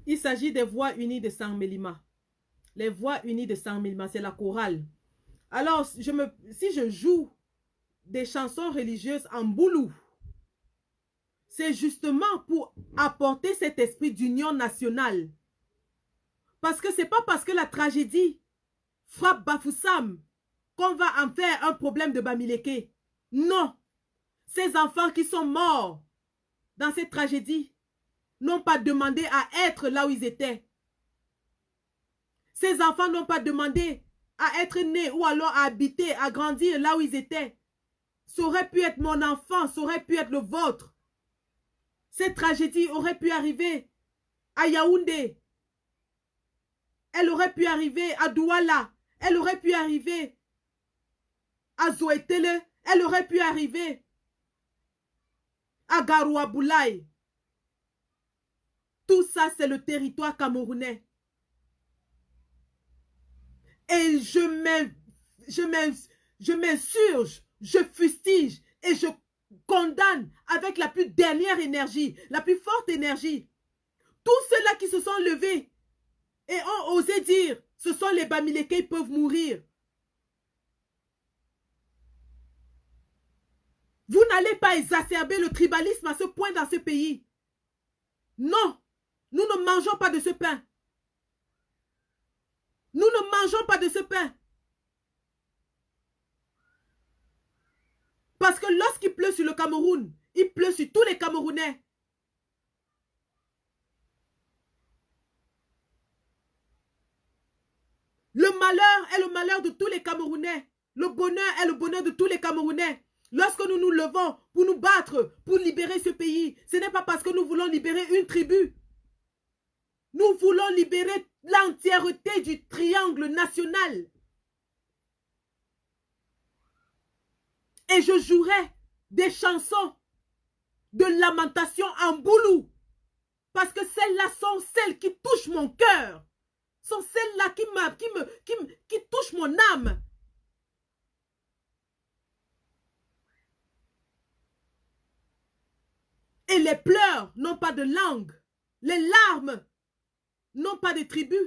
Il s'agit des Voix unies de Sang-Mélima. Les Voix unies de Sang-Mélima, c'est la chorale. Alors, si je joue des chansons religieuses en boulou, c'est justement pour apporter cet esprit d'union nationale. Parce que c'est pas parce que la tragédie frappe Bafoussam qu'on va en faire un problème de Bamileke. Non. Ces enfants qui sont morts dans cette tragédie n'ont pas demandé à être là où ils étaient. Ces enfants n'ont pas demandé à être nés ou alors à habiter, à grandir là où ils étaient. Ça aurait pu être mon enfant, ça aurait pu être le vôtre. Cette tragédie aurait pu arriver à Yaoundé. Elle aurait pu arriver à Douala. Elle aurait pu arriver à Zoétele. Elle aurait pu arriver à Garouaboulaye. Tout ça, c'est le territoire camerounais. Et je m'insurge, je fustige et je condamne avec la plus dernière énergie, la plus forte énergie. Tous ceux-là qui se sont levés et ont osé dire, ce sont les Bamileke qui peuvent mourir. Vous n'allez pas exacerber le tribalisme à ce point dans ce pays. Non, nous ne mangeons pas de ce pain. Nous ne mangeons pas de ce pain. Parce que lorsqu'il pleut sur le Cameroun, il pleut sur tous les Camerounais. Le malheur est le malheur de tous les Camerounais. Le bonheur est le bonheur de tous les Camerounais. Lorsque nous nous levons pour nous battre, pour libérer ce pays, ce n'est pas parce que nous voulons libérer une tribu. Nous voulons libérer l'entièreté du triangle national. Et je jouerai des chansons de lamentation en boulou. Parce que celles-là sont celles qui touchent mon cœur. Sont celles-là qui touchent mon âme. Et les pleurs n'ont pas de langue. Les larmes n'ont pas de tribu.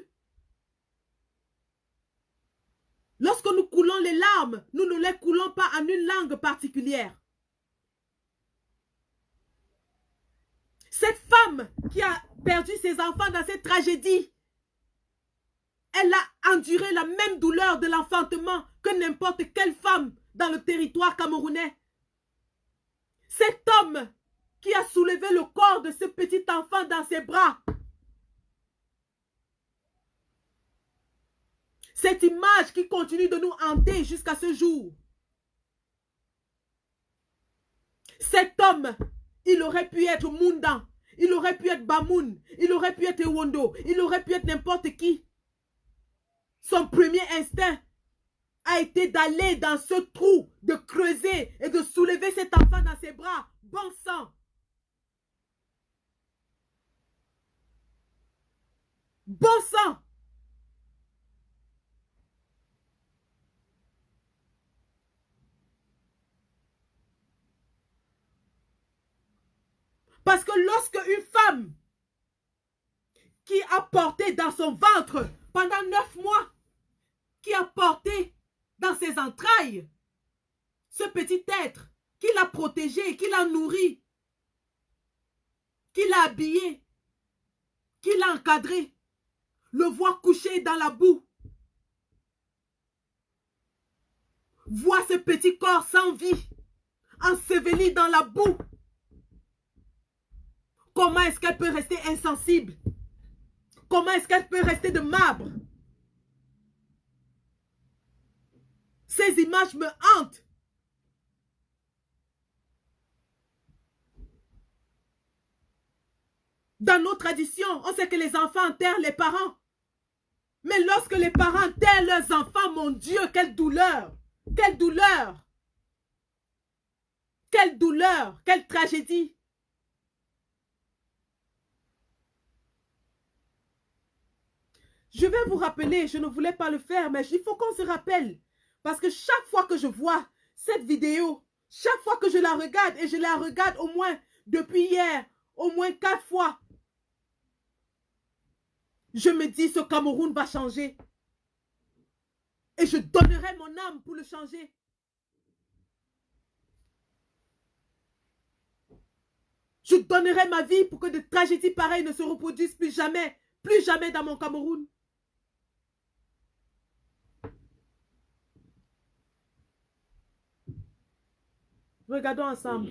Lorsque nous coulons les larmes, nous ne les coulons pas en une langue particulière. Cette femme qui a perdu ses enfants dans cette tragédie, elle a enduré la même douleur de l'enfantement que n'importe quelle femme dans le territoire camerounais. Cet homme qui a soulevé le corps de ce petit enfant dans ses bras. Cette image qui continue de nous hanter jusqu'à ce jour. Cet homme, il aurait pu être Mundan, il aurait pu être Bamoun, il aurait pu être Ewondo, il aurait pu être n'importe qui. Son premier instinct a été d'aller dans ce trou, de creuser et de soulever cet enfant dans ses bras. Bon sang. Bon sang. Parce que lorsque une femme qui a porté dans son ventre pendant 9 mois, qui a porté dans ses entrailles ce petit être, qui l'a protégé, qui l'a nourri, qui l'a habillé, qui l'a encadré, le voit couché dans la boue, voit ce petit corps sans vie, enseveli dans la boue. Comment est-ce qu'elle peut rester insensible? Comment est-ce qu'elle peut rester de marbre? Ces images me hantent. Dans nos traditions, on sait que les enfants enterrent les parents. Mais lorsque les parents enterrent leurs enfants, mon Dieu, quelle douleur! Quelle douleur! Quelle douleur! Quelle tragédie! Je vais vous rappeler, je ne voulais pas le faire, mais il faut qu'on se rappelle. Parce que chaque fois que je vois cette vidéo, chaque fois que je la regarde, et je la regarde au moins depuis hier, au moins 4 fois, Je me dis, ce Cameroun va changer. Et je donnerai mon âme pour le changer. Je donnerai ma vie pour que de tragédies pareilles ne se reproduisent plus jamais dans mon Cameroun. Regardons ensemble.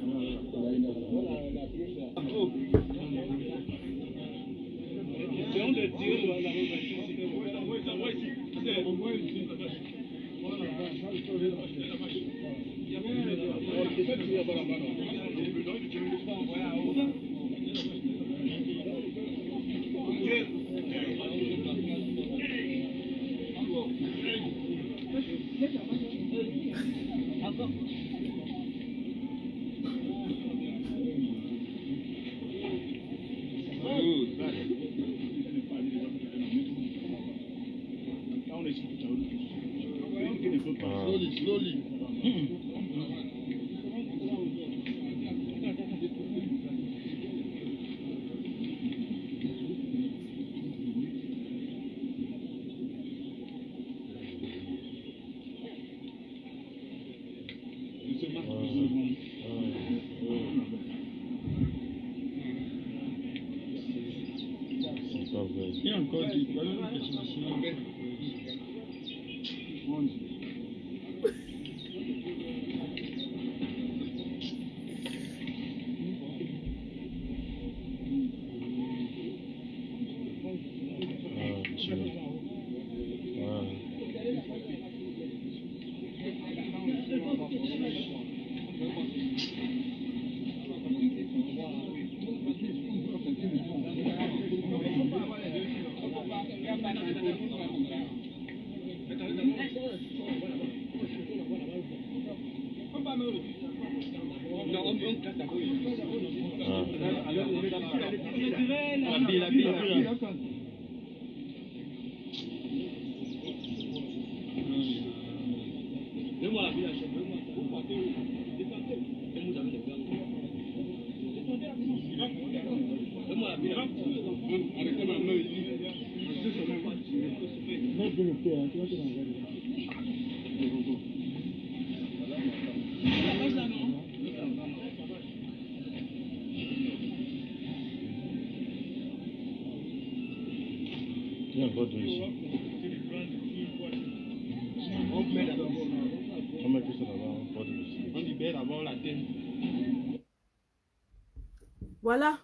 Voilà.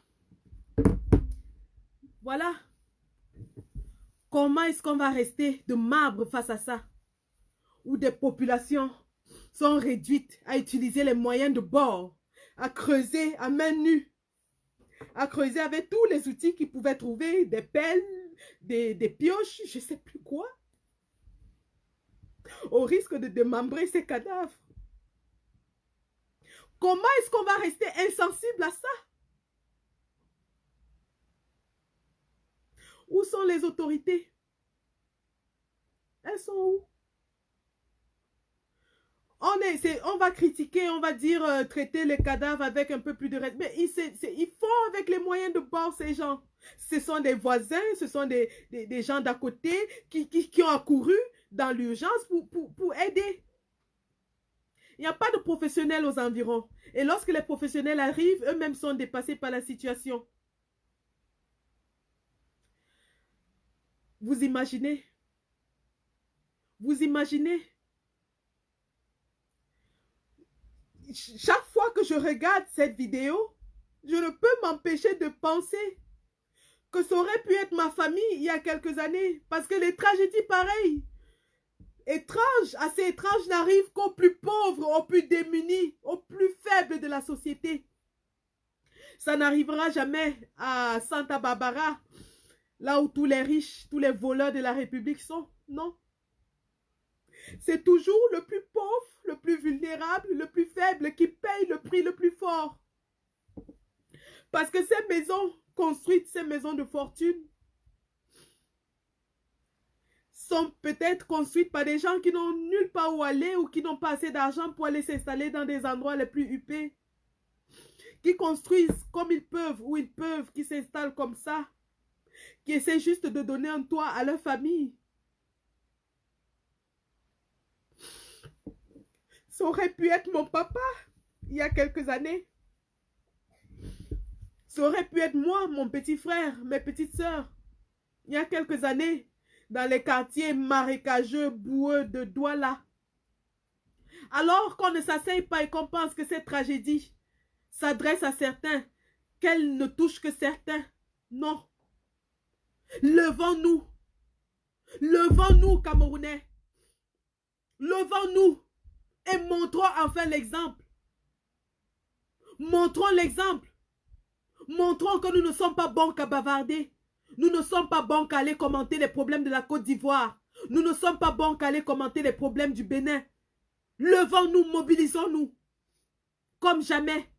Voilà. Comment est-ce qu'on va rester de marbre face à ça? Où des populations sont réduites à utiliser les moyens de bord, à creuser à main nue, à creuser avec tous les outils qu'ils pouvaient trouver, des pelles, des pioches, je ne sais plus quoi, au risque de démembrer ces cadavres. Comment est-ce qu'on va rester insensible à ça? Où sont les autorités? Elles sont où? On va critiquer, on va dire traiter les cadavres avec un peu plus de respect. Mais ils font avec les moyens de bord ces gens. Ce sont des voisins, ce sont des gens d'à côté qui ont accouru dans l'urgence pour aider. Il n'y a pas de professionnels aux environs. Et lorsque les professionnels arrivent, eux-mêmes sont dépassés par la situation. Vous imaginez? Vous imaginez? Chaque fois que je regarde cette vidéo, je ne peux m'empêcher de penser que ça aurait pu être ma famille il y a quelques années. Parce que les tragédies pareilles, étranges, assez étranges, n'arrivent qu'aux plus pauvres, aux plus démunis, aux plus faibles de la société. Ça n'arrivera jamais à Santa Barbara, là où tous les riches, tous les voleurs de la République sont. Non. C'est toujours le plus pauvre, le plus vulnérable, le plus faible qui paye le prix le plus fort. Parce que ces maisons construites, ces maisons de fortune, sont peut-être construites par des gens qui n'ont nulle part où aller ou qui n'ont pas assez d'argent pour aller s'installer dans des endroits les plus huppés. Qui construisent comme ils peuvent, où ils peuvent, qui s'installent comme ça. qui essaient juste de donner un toit à leur famille. Ça aurait pu être mon papa il y a quelques années. Ça aurait pu être moi, mon petit frère, mes petites sœurs, il y a quelques années, dans les quartiers marécageux, boueux de Douala. Alors qu'on ne s'asseye pas et qu'on pense que cette tragédie s'adresse à certains, qu'elle ne touche que certains. Non. Levons-nous. Levons-nous, Camerounais. Levons-nous et montrons enfin l'exemple. Montrons l'exemple. Montrons que nous ne sommes pas bons qu'à bavarder. Nous ne sommes pas bons qu'à aller commenter les problèmes de la Côte d'Ivoire. Nous ne sommes pas bons qu'à aller commenter les problèmes du Bénin. Levons-nous, mobilisons-nous comme jamais.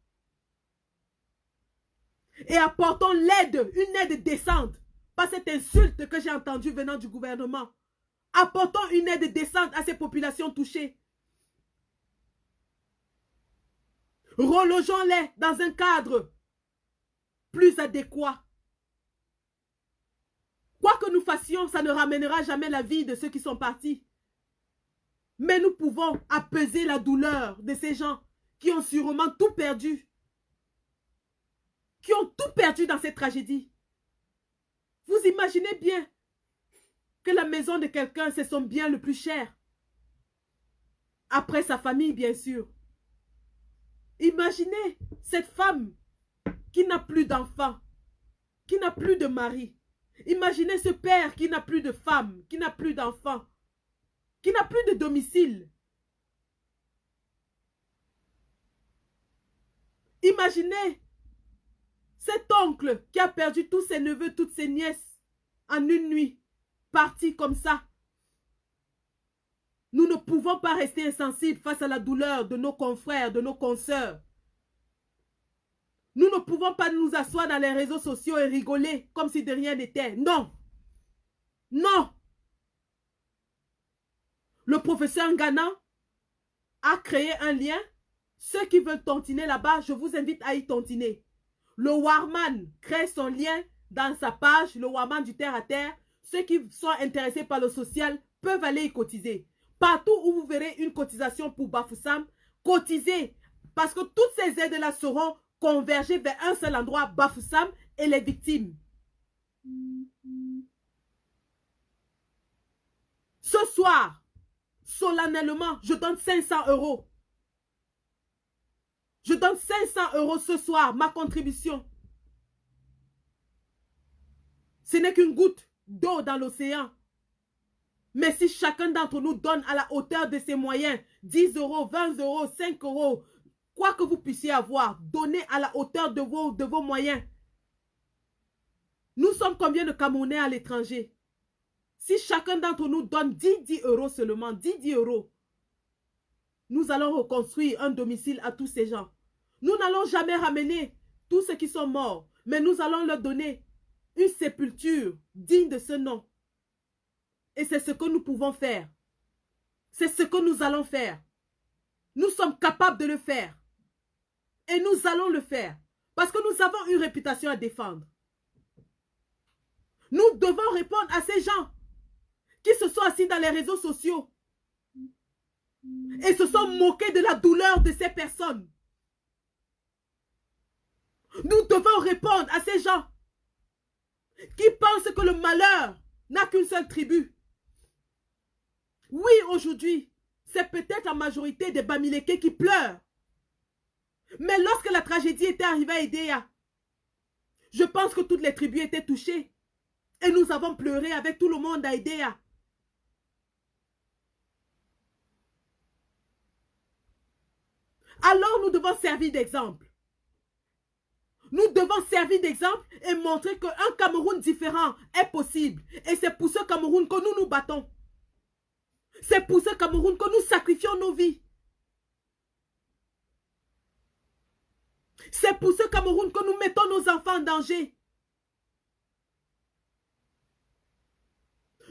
Et apportons l'aide, une aide décente. Pas cette insulte que j'ai entendue venant du gouvernement. Apportons une aide décente à ces populations touchées. Relogeons-les dans un cadre plus adéquat. Quoi que nous fassions, ça ne ramènera jamais la vie de ceux qui sont partis. Mais nous pouvons apaiser la douleur de ces gens qui ont sûrement tout perdu. Qui ont tout perdu dans cette tragédie. Vous imaginez bien que la maison de quelqu'un, c'est son bien le plus cher. Après sa famille, bien sûr. Imaginez cette femme qui n'a plus d'enfants, qui n'a plus de mari. Imaginez ce père qui n'a plus de femme, qui n'a plus d'enfants, qui n'a plus de domicile. Imaginez cet oncle qui a perdu tous ses neveux, toutes ses nièces en une nuit, parti comme ça. Nous ne pouvons pas rester insensibles face à la douleur de nos confrères, de nos consoeurs. Nous ne pouvons pas nous asseoir dans les réseaux sociaux et rigoler comme si de rien n'était. Non. Non. Le professeur Ngana a créé un lien. Ceux qui veulent tontiner là-bas, je vous invite à y tontiner. Le Warman crée son lien dans sa page, le Warman du terre à terre. Ceux qui sont intéressés par le social peuvent aller y cotiser. Partout où vous verrez une cotisation pour Bafoussam, cotisez. Parce que toutes ces aides-là seront converger vers un seul endroit, Bafoussam et les victimes. Ce soir, solennellement, je donne 500 €. Je donne 500 € ce soir, ma contribution. Ce n'est qu'une goutte d'eau dans l'océan. Mais si chacun d'entre nous donne à la hauteur de ses moyens, 10 €, 20 €, 5 €, quoi que vous puissiez avoir, donnez à la hauteur de vos moyens. Nous sommes combien de Camerounais à l'étranger? Si chacun d'entre nous donne 10 € seulement, 10 €, nous allons reconstruire un domicile à tous ces gens. Nous n'allons jamais ramener tous ceux qui sont morts, mais nous allons leur donner une sépulture digne de ce nom. Et c'est ce que nous pouvons faire. C'est ce que nous allons faire. Nous sommes capables de le faire. Et nous allons le faire. Parce que nous avons une réputation à défendre. Nous devons répondre à ces gens qui se sont assis dans les réseaux sociaux et se sont moqués de la douleur de ces personnes. Nous devons répondre à ces gens qui pensent que le malheur n'a qu'une seule tribu. Oui, aujourd'hui, c'est peut-être la majorité des Bamileke qui pleurent. Mais lorsque la tragédie était arrivée à Edea, je pense que toutes les tribus étaient touchées. Et nous avons pleuré avec tout le monde à Edea. Alors nous devons servir d'exemple. Nous devons servir d'exemple et montrer qu'un Cameroun différent est possible. Et c'est pour ce Cameroun que nous nous battons. C'est pour ce Cameroun que nous sacrifions nos vies. C'est pour ce Cameroun que nous mettons nos enfants en danger.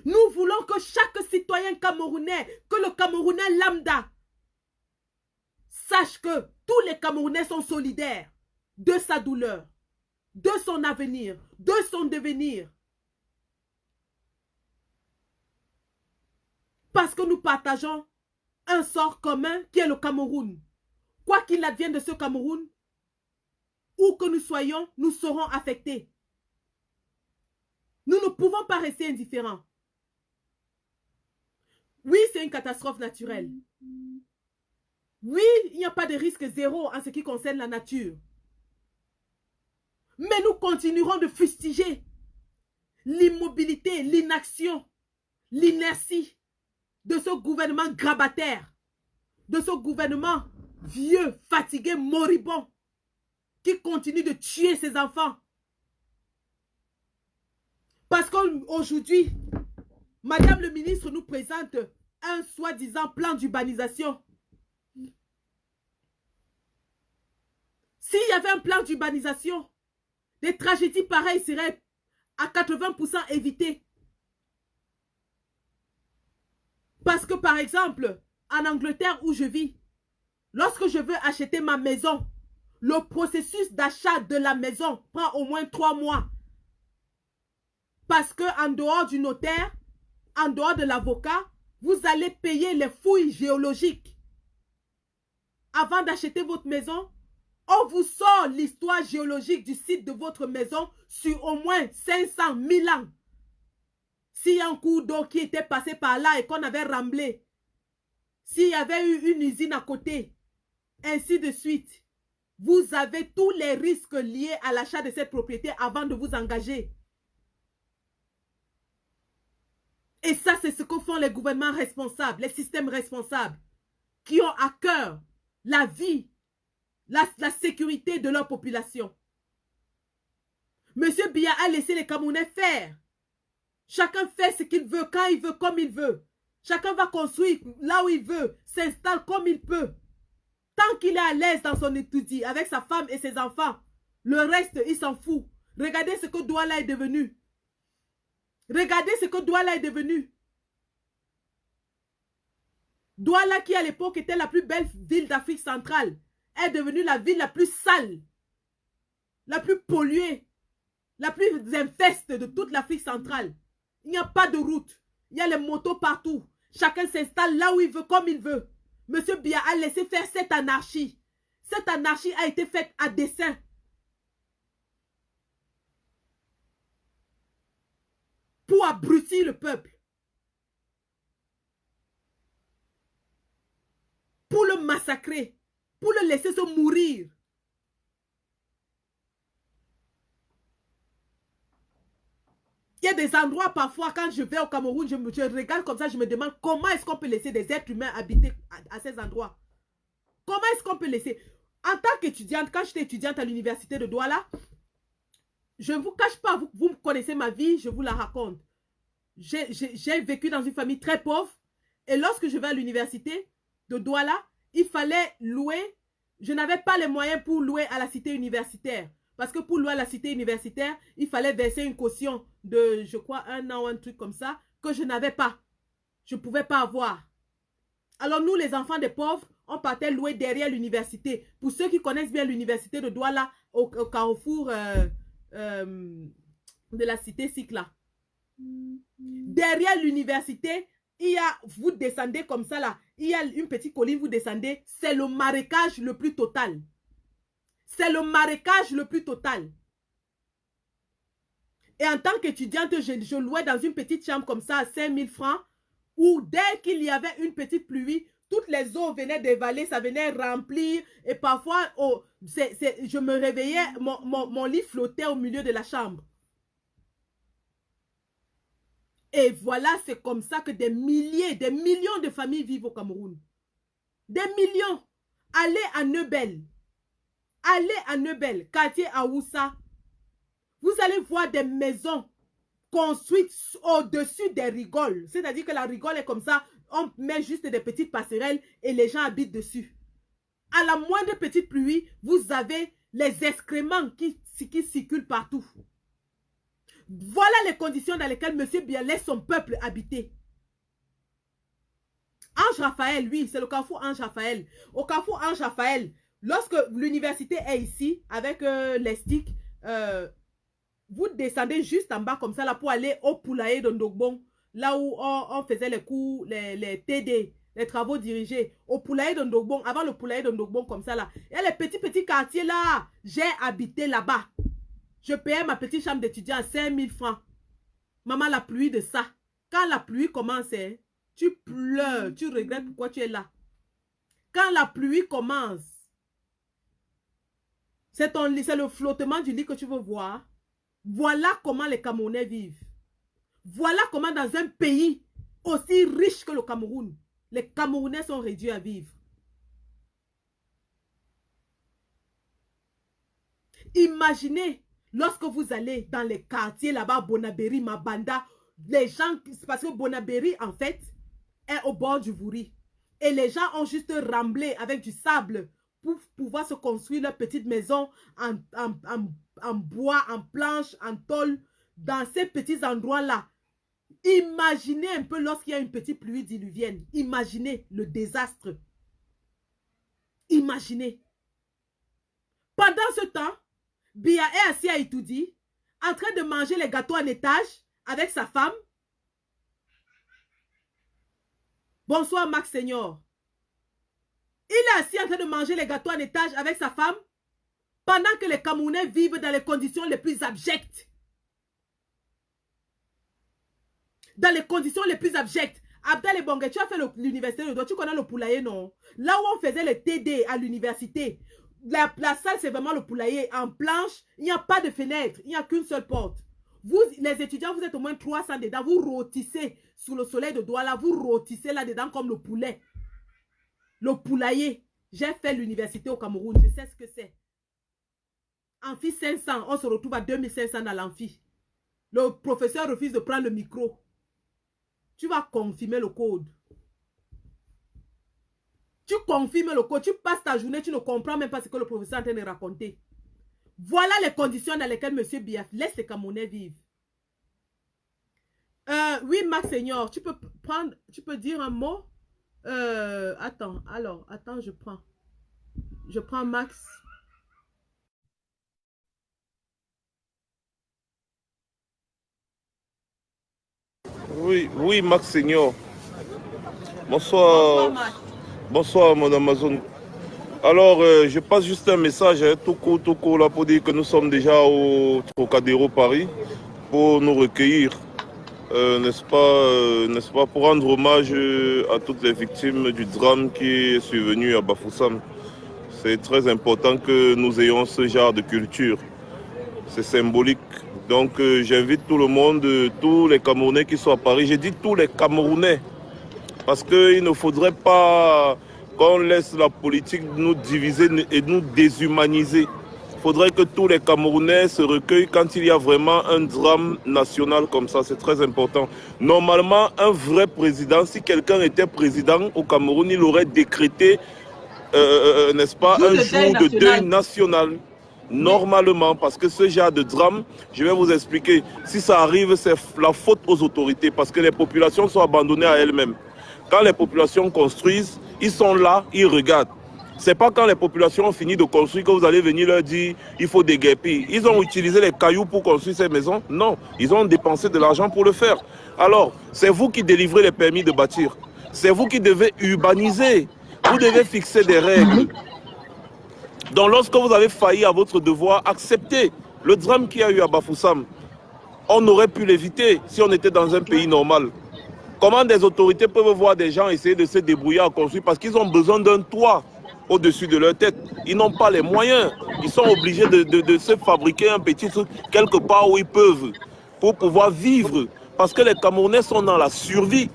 Nous voulons que chaque citoyen camerounais, que le Camerounais lambda, sache que tous les Camerounais sont solidaires de sa douleur, de son avenir, de son devenir. Parce que nous partageons un sort commun qui est le Cameroun. Quoi qu'il advienne de ce Cameroun, où que nous soyons, nous serons affectés. Nous ne pouvons pas rester indifférents. Oui, c'est une catastrophe naturelle. Oui, il n'y a pas de risque zéro en ce qui concerne la nature. Mais nous continuerons de fustiger l'immobilité, l'inaction, l'inertie de ce gouvernement grabataire, de ce gouvernement vieux, fatigué, moribond, qui continue de tuer ses enfants. Parce qu'aujourd'hui, Madame le ministre nous présente un soi-disant plan d'urbanisation. S'il y avait un plan d'urbanisation, des tragédies pareilles seraient à 80% évitées. Parce que par exemple, en Angleterre où je vis, lorsque je veux acheter ma maison, le processus d'achat de la maison prend au moins 3 mois. Parce qu'en dehors du notaire, en dehors de l'avocat, vous allez payer les fouilles géologiques. Avant d'acheter votre maison, on vous sort l'histoire géologique du site de votre maison sur au moins 500 000 ans. S'il y a un cours d'eau qui était passé par là et qu'on avait remblé, s'il y avait eu une usine à côté, ainsi de suite, vous avez tous les risques liés à l'achat de cette propriété avant de vous engager. Et ça, c'est ce que font les gouvernements responsables, les systèmes responsables, qui ont à cœur la vie, la sécurité de leur population. Monsieur Biya a laissé les Camerounais faire. Chacun fait ce qu'il veut, quand il veut, comme il veut. Chacun va construire là où il veut, s'installe comme il peut. Tant qu'il est à l'aise dans son étude, avec sa femme et ses enfants, le reste, il s'en fout. Regardez ce que Douala est devenu. Regardez ce que Douala est devenu. Douala, qui à l'époque était la plus belle ville d'Afrique centrale, est devenue la ville la plus sale, la plus polluée, la plus infeste de toute l'Afrique centrale. Il n'y a pas de route. Il y a les motos partout. Chacun s'installe là où il veut, comme il veut. Monsieur Biya a laissé faire cette anarchie. Cette anarchie a été faite à dessein. Pour abrutir le peuple. Pour le massacrer. Pour le laisser se mourir. Il y a des endroits parfois, quand je vais au Cameroun, je regarde comme ça, je me demande comment est-ce qu'on peut laisser des êtres humains habiter à ces endroits. Comment est-ce qu'on peut laisser? En tant qu'étudiante, quand j'étais étudiante à l'université de Douala, je ne vous cache pas, vous connaissez ma vie, je vous la raconte. J'ai vécu dans une famille très pauvre et lorsque je vais à l'université de Douala, il fallait louer. Je n'avais pas les moyens pour louer à la cité universitaire. Parce que pour louer à la cité universitaire, il fallait verser une caution de, je crois, 1 an ou un truc comme ça, que je n'avais pas. Je ne pouvais pas avoir. Alors nous, les enfants des pauvres, on partait louer derrière l'université. Pour ceux qui connaissent bien l'université de Douala, au carrefour de la cité Sikla. Derrière l'université, il y a, vous descendez comme ça là, il y a une petite colline, vous descendez, c'est le marécage le plus total. C'est le marécage le plus total. Et en tant qu'étudiante, je louais dans une petite chambre comme ça à 5 000 francs, où dès qu'il y avait une petite pluie, toutes les eaux venaient dévaler, ça venait remplir. Et parfois, je me réveillais, mon lit flottait au milieu de la chambre. Et voilà, c'est comme ça que des milliers, des millions de familles vivent au Cameroun. Des millions. Allez à Neubel. Allez à Neubel, quartier Aoussa. Vous allez voir des maisons construites au-dessus des rigoles. C'est-à-dire que la rigole est comme ça. On met juste des petites passerelles et les gens habitent dessus. À la moindre petite pluie, vous avez les excréments qui circulent partout. Voilà les conditions dans lesquelles M. Biya laisse son peuple habiter. Ange Raphaël, oui, c'est le carrefour Ange Raphaël. Au carrefour Ange Raphaël, lorsque l'université est ici, avec les sticks, vous descendez juste en bas comme ça là pour aller au poulailler de Ndogbon. là où on faisait les cours, les TD, les travaux dirigés, au poulailler de Ndogbon, avant le poulailler de Ndogbon comme ça là. Il y a les petits quartiers là. J'ai habité là-bas. Je payais ma petite chambre d'étudiant à 5000 francs. Maman, la pluie de ça. Quand la pluie commence, hein, tu pleures, tu regrettes pourquoi tu es là. Quand la pluie commence, c'est le flottement du lit que tu veux voir. Voilà comment les Camerounais vivent. Voilà comment dans un pays aussi riche que le Cameroun, les Camerounais sont réduits à vivre. Imaginez, lorsque vous allez dans les quartiers là-bas, Bonaberi, Mabanda, les gens, parce que Bonaberi, en fait, est au bord du Vouri. Et les gens ont juste remblé avec du sable pour pouvoir se construire leur petite maison en bois, en planche, en tôle, dans ces petits endroits-là. Imaginez un peu lorsqu'il y a une petite pluie diluvienne. Imaginez le désastre. Imaginez. Pendant ce temps, Biya est assis à Itoudi, en train de manger les gâteaux en étage avec sa femme. Bonsoir, Max Senior. Il est assis en train de manger les gâteaux en étage avec sa femme pendant que les Camerounais vivent dans les conditions les plus abjectes. Dans les conditions les plus abjectes. Abdel Ebongue, tu as fait l'université de droit, tu connais le poulailler, non? Là où on faisait les TD à l'université, la salle, c'est vraiment le poulailler. En planche, il n'y a pas de fenêtre, il n'y a qu'une seule porte. Vous, les étudiants, vous êtes au moins 300 dedans, vous rôtissez sous le soleil de Douala, vous rôtissez là-dedans comme le poulet. Le poulailler. J'ai fait l'université au Cameroun, je sais ce que c'est. Amphi 500, on se retrouve à 2500 dans l'amphi. Le professeur refuse de prendre le micro. Tu vas confirmer le code. Tu confirmes le code, tu passes ta journée, tu ne comprends même pas ce que le professeur est en train de raconter. Voilà les conditions dans lesquelles M. Biaf laisse les Camerounais vivre. Oui, Max Senior, tu peux dire un mot? Attends, je prends Max. Oui, Max Senior. Bonsoir. Bonsoir, mon Amazon. Alors, je passe juste un message, tout court, là, pour dire que nous sommes déjà au Trocadéro Paris pour nous recueillir, n'est-ce pas, pour rendre hommage à toutes les victimes du drame qui est survenu à Bafoussam. C'est très important que nous ayons ce genre de culture. C'est symbolique. Donc, j'invite tout le monde, tous les Camerounais qui sont à Paris. J'ai dit tous les Camerounais, parce qu'il ne faudrait pas qu'on laisse la politique nous diviser et nous déshumaniser. Il faudrait que tous les Camerounais se recueillent quand il y a vraiment un drame national comme ça. C'est très important. Normalement, un vrai président, si quelqu'un était président au Cameroun, il aurait décrété, n'est-ce pas, un jour de deuil national. Normalement, parce que ce genre de drame, je vais vous expliquer, si ça arrive, c'est la faute aux autorités, parce que les populations sont abandonnées à elles-mêmes. Quand les populations construisent, ils sont là, ils regardent. C'est pas quand les populations ont fini de construire que vous allez venir leur dire il faut déguerpir. Ils ont utilisé les cailloux pour construire ces maisons? Non, ils ont dépensé de l'argent pour le faire. Alors, c'est vous qui délivrez les permis de bâtir. C'est vous qui devez urbaniser. Vous devez fixer des règles. Donc lorsque vous avez failli à votre devoir, acceptez le drame qu'il y a eu à Bafoussam. On aurait pu l'éviter si on était dans un pays normal. Comment des autorités peuvent voir des gens essayer de se débrouiller à construire parce qu'ils ont besoin d'un toit au-dessus de leur tête? Ils n'ont pas les moyens. Ils sont obligés de se fabriquer un petit truc quelque part où ils peuvent pour pouvoir vivre. Parce que les Camerounais sont dans la survie.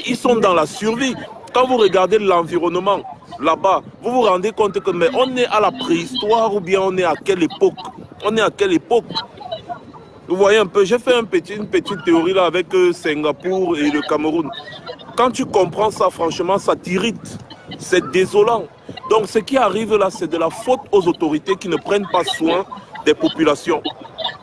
Ils sont dans la survie. Quand vous regardez l'environnement là-bas, vous vous rendez compte que mais on est à la préhistoire ou bien on est à quelle époque? On est à quelle époque? Vous voyez un peu, j'ai fait une petite théorie là avec Singapour et le Cameroun. Quand tu comprends ça, franchement, ça t'irrite. C'est désolant. Donc ce qui arrive là, c'est de la faute aux autorités qui ne prennent pas soin des populations.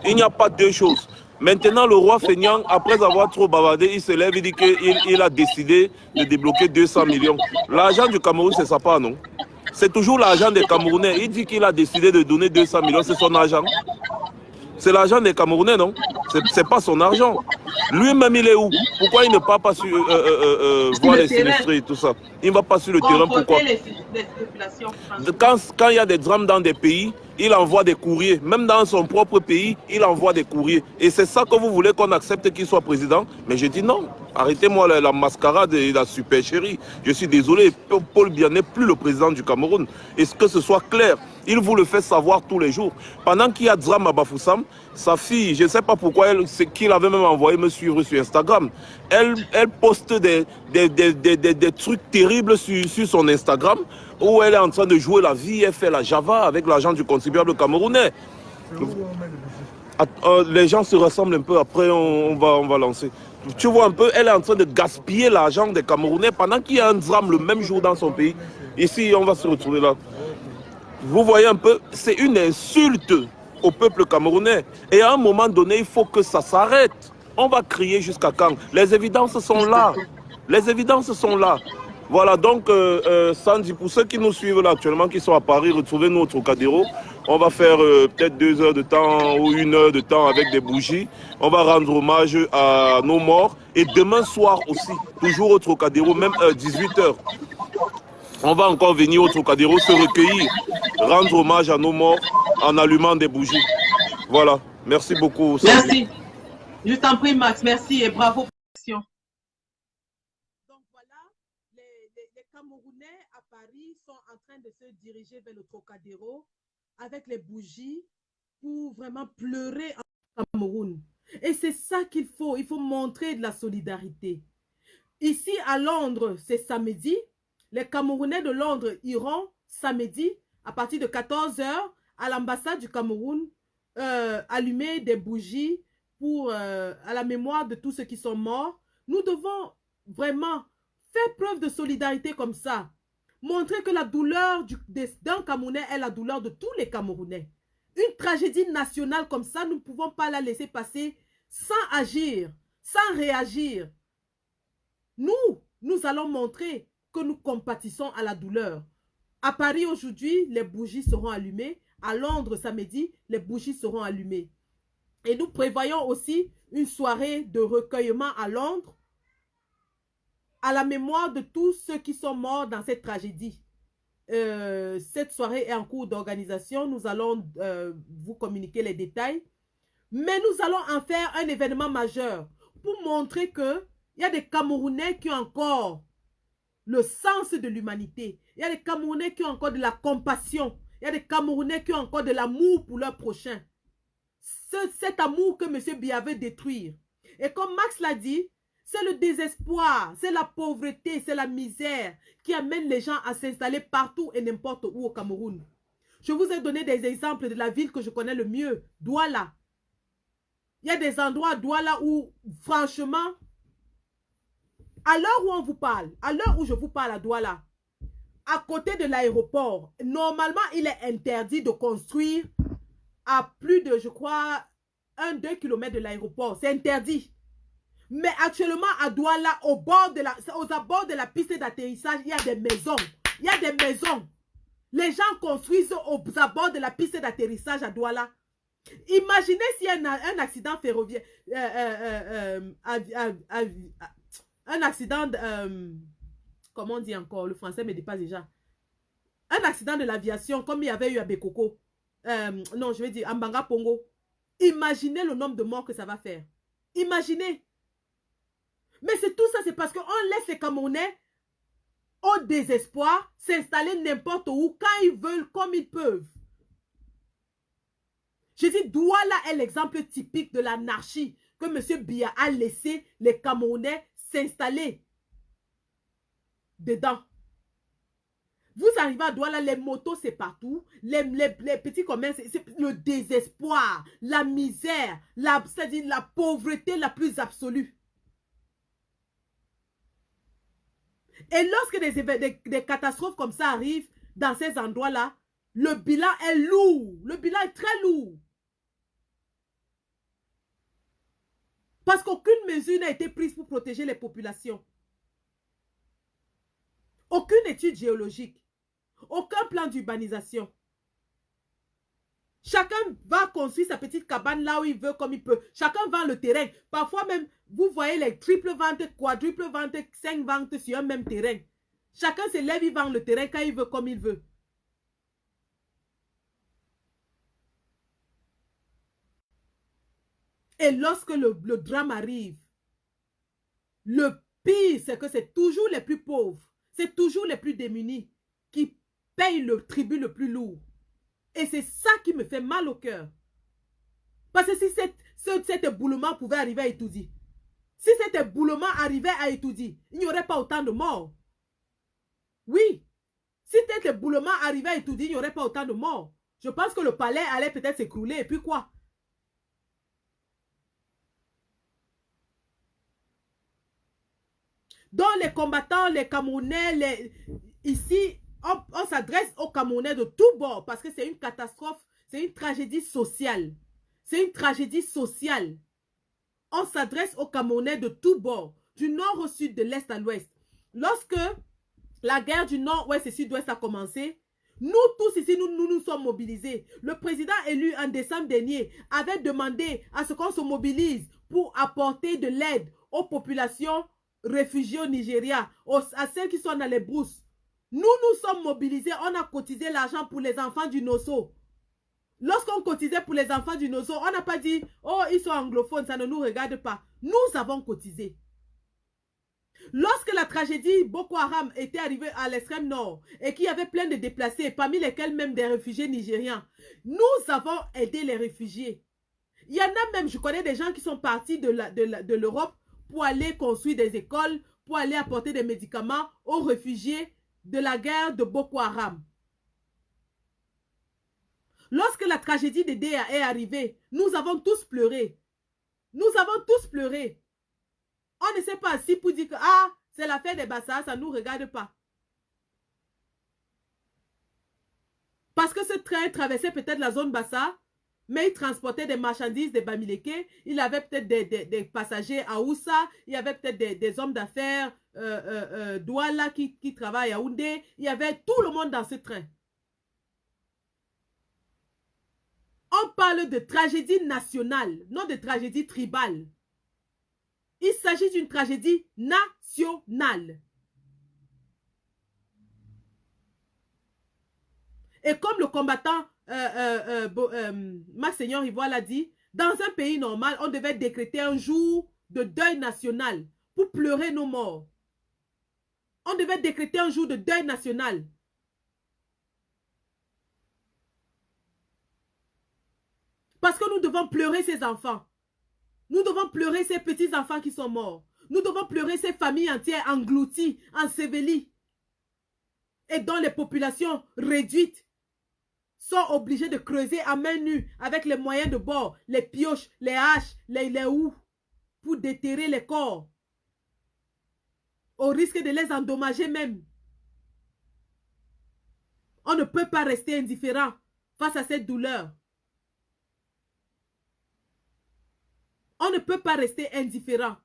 Il n'y a pas deux choses. Maintenant, le roi Feignant, après avoir trop bavardé, il se lève, il dit qu'il a décidé de débloquer 200 millions. L'argent du Cameroun, c'est sa part, non? C'est toujours l'argent des Camerounais. Il dit qu'il a décidé de donner 200 millions, c'est son argent. C'est l'argent des Camerounais, non? C'est pas son argent. Lui-même, il est où? Pourquoi il ne part pas voir les sinistrés et tout ça? Il ne va pas sur le terrain, pourquoi? Les populations. Quand il y a des drames dans des pays, il envoie des courriers. Même dans son propre pays, il envoie des courriers. Et c'est ça que vous voulez qu'on accepte qu'il soit président? Mais je dis non. Arrêtez-moi la mascarade et la supercherie. Je suis désolé, Paul Biya n'est plus le président du Cameroun. Est-ce que ce soit clair? Il vous le fait savoir tous les jours. Pendant qu'il y a drame à Bafoussam, sa fille, je ne sais pas pourquoi, qu'il avait même envoyé me suivre sur Instagram. Elle poste des trucs terribles sur son Instagram où elle est en train de jouer la vie, elle fait la Java avec l'argent du contribuable camerounais. Les gens se rassemblent un peu, après on va lancer. Tu vois un peu, elle est en train de gaspiller l'argent des Camerounais pendant qu'il y a un drame le même jour dans son pays. Ici, on va se retrouver là. Vous voyez un peu, c'est une insulte au peuple camerounais. Et à un moment donné, il faut que ça s'arrête. On va crier jusqu'à quand? Les évidences sont là. Les évidences sont là. Voilà, donc, Sandy, pour ceux qui nous suivent là actuellement, qui sont à Paris, retrouvez-nous au Trocadéro. On va faire peut-être 2 heures de temps ou 1 heure de temps avec des bougies. On va rendre hommage à nos morts. Et demain soir aussi, toujours au Trocadéro, même 18 heures. On va encore venir au Trocadéro se recueillir, rendre hommage à nos morts en allumant des bougies. Voilà, merci beaucoup. Merci. Je t'en prie, Max, merci et bravo pour l'action. Donc voilà, les Camerounais à Paris sont en train de se diriger vers le Trocadéro avec les bougies pour vraiment pleurer en Cameroun. Et c'est ça qu'il faut montrer de la solidarité. Ici à Londres, c'est samedi. Les Camerounais de Londres iront samedi à partir de 14 h à l'ambassade du Cameroun allumer des bougies à la mémoire de tous ceux qui sont morts. Nous devons vraiment faire preuve de solidarité comme ça. Montrer que la douleur d'un Camerounais est la douleur de tous les Camerounais. Une tragédie nationale comme ça, nous ne pouvons pas la laisser passer sans agir, sans réagir. Nous allons montrer que nous compatissons à la douleur. À Paris aujourd'hui, les bougies seront allumées. À Londres samedi, les bougies seront allumées. Et nous prévoyons aussi une soirée de recueillement à Londres à la mémoire de tous ceux qui sont morts dans cette tragédie. Cette soirée est en cours d'organisation. Nous allons vous communiquer les détails. Mais nous allons en faire un événement majeur pour montrer qu'il y a des Camerounais qui ont encore le sens de l'humanité. Il y a des Camerounais qui ont encore de la compassion. Il y a des Camerounais qui ont encore de l'amour pour leur prochain. Cet amour que M. Biya veut détruire. Et comme Max l'a dit, c'est le désespoir, c'est la pauvreté, c'est la misère qui amène les gens à s'installer partout et n'importe où au Cameroun. Je vous ai donné des exemples de la ville que je connais le mieux, Douala. Il y a des endroits à Douala où, franchement, à l'heure où on vous parle, à l'heure où je vous parle à Douala, à côté de l'aéroport, normalement, il est interdit de construire à plus de, je crois, 1-2 km de l'aéroport. C'est interdit. Mais actuellement, à Douala, aux abords de la piste d'atterrissage, il y a des maisons. Il y a des maisons. Les gens construisent aux abords de la piste d'atterrissage à Douala. Imaginez s'il y a un accident ferroviaire, un accident, comment on dit encore, le français me dépasse déjà. Un accident de l'aviation comme il y avait eu à Bekoko. Non, je vais dire à Mbanga Pongo. Imaginez le nombre de morts que ça va faire. Imaginez. Mais c'est tout ça, c'est parce qu'on laisse les Camerounais au désespoir s'installer n'importe où, quand ils veulent, comme ils peuvent. Je dis, Douala est l'exemple typique de l'anarchie que M. Biya a laissé les Camerounais s'installer dedans. Vous arrivez à Douala, les motos c'est partout, les petits commerces, c'est le désespoir, la misère, c'est-à-dire la pauvreté la plus absolue. Et lorsque des catastrophes comme ça arrivent dans ces endroits-là, le bilan est lourd. Le bilan est très lourd. Parce qu'aucune mesure n'a été prise pour protéger les populations. Aucune étude géologique. Aucun plan d'urbanisation. Chacun va construire sa petite cabane là où il veut, comme il peut. Chacun vend le terrain. Parfois même, vous voyez les triples ventes, quadruples ventes, 5 ventes sur un même terrain. Chacun se lève, il vend le terrain quand il veut, comme il veut. Et lorsque le drame arrive, le pire, c'est que c'est toujours les plus pauvres, c'est toujours les plus démunis qui payent le tribut le plus lourd. Et c'est ça qui me fait mal au cœur. Parce que si cet éboulement pouvait arriver à Itoudi, si cet éboulement arrivait à Itoudi, il n'y aurait pas autant de morts. Oui, si cet éboulement arrivait à Itoudi, il n'y aurait pas autant de morts. Je pense que le palais allait peut-être s'écrouler et puis quoi? Donc les combattants, les Camerounais, ici, on s'adresse aux Camerounais de tous bords parce que c'est une catastrophe, c'est une tragédie sociale. C'est une tragédie sociale. On s'adresse aux Camerounais de tous bords, du nord au sud, de l'est à l'ouest. Lorsque la guerre du nord-ouest et sud-ouest a commencé, nous tous ici, nous sommes mobilisés. Le président élu en décembre dernier avait demandé à ce qu'on se mobilise pour apporter de l'aide aux populations réfugiés au Nigeria, à celles qui sont dans les brousses. Nous sommes mobilisés, on a cotisé l'argent pour les enfants du Nosso. Lorsqu'on cotisait pour les enfants du Nosso, on n'a pas dit, oh, ils sont anglophones, ça ne nous regarde pas. Nous avons cotisé. Lorsque la tragédie Boko Haram était arrivée à l'extrême nord et qu'il y avait plein de déplacés, parmi lesquels même des réfugiés nigériens, nous avons aidé les réfugiés. Il y en a même, je connais des gens qui sont partis de l'Europe pour aller construire des écoles, pour aller apporter des médicaments aux réfugiés de la guerre de Boko Haram. Lorsque la tragédie de Déa est arrivée, nous avons tous pleuré. Nous avons tous pleuré. On ne s'est pas assis pour dire que ah, c'est l'affaire des Bassa, ça ne nous regarde pas. Parce que ce train traversait peut-être la zone Bassa, mais il transportait des marchandises de Bamileke, il avait peut-être des passagers à Oussa, il y avait peut-être des hommes d'affaires Douala qui travaillent à Yaoundé, il y avait tout le monde dans ce train. On parle de tragédie nationale, non de tragédie tribale. Il s'agit d'une tragédie nationale. Et comme le combattant Monseigneur Ivoire l'a dit, dans un pays normal, on devait décréter un jour de deuil national pour pleurer nos morts. On devait décréter un jour de deuil national. Parce que nous devons pleurer ces enfants. Nous devons pleurer ces petits-enfants qui sont morts. Nous devons pleurer ces familles entières englouties, ensevelies. Et dont les populations réduites sont obligées de creuser à main nue avec les moyens de bord, les pioches, les haches, les houes, pour déterrer les corps. Au risque de les endommager même. On ne peut pas rester indifférent face à cette douleur. On ne peut pas rester indifférent.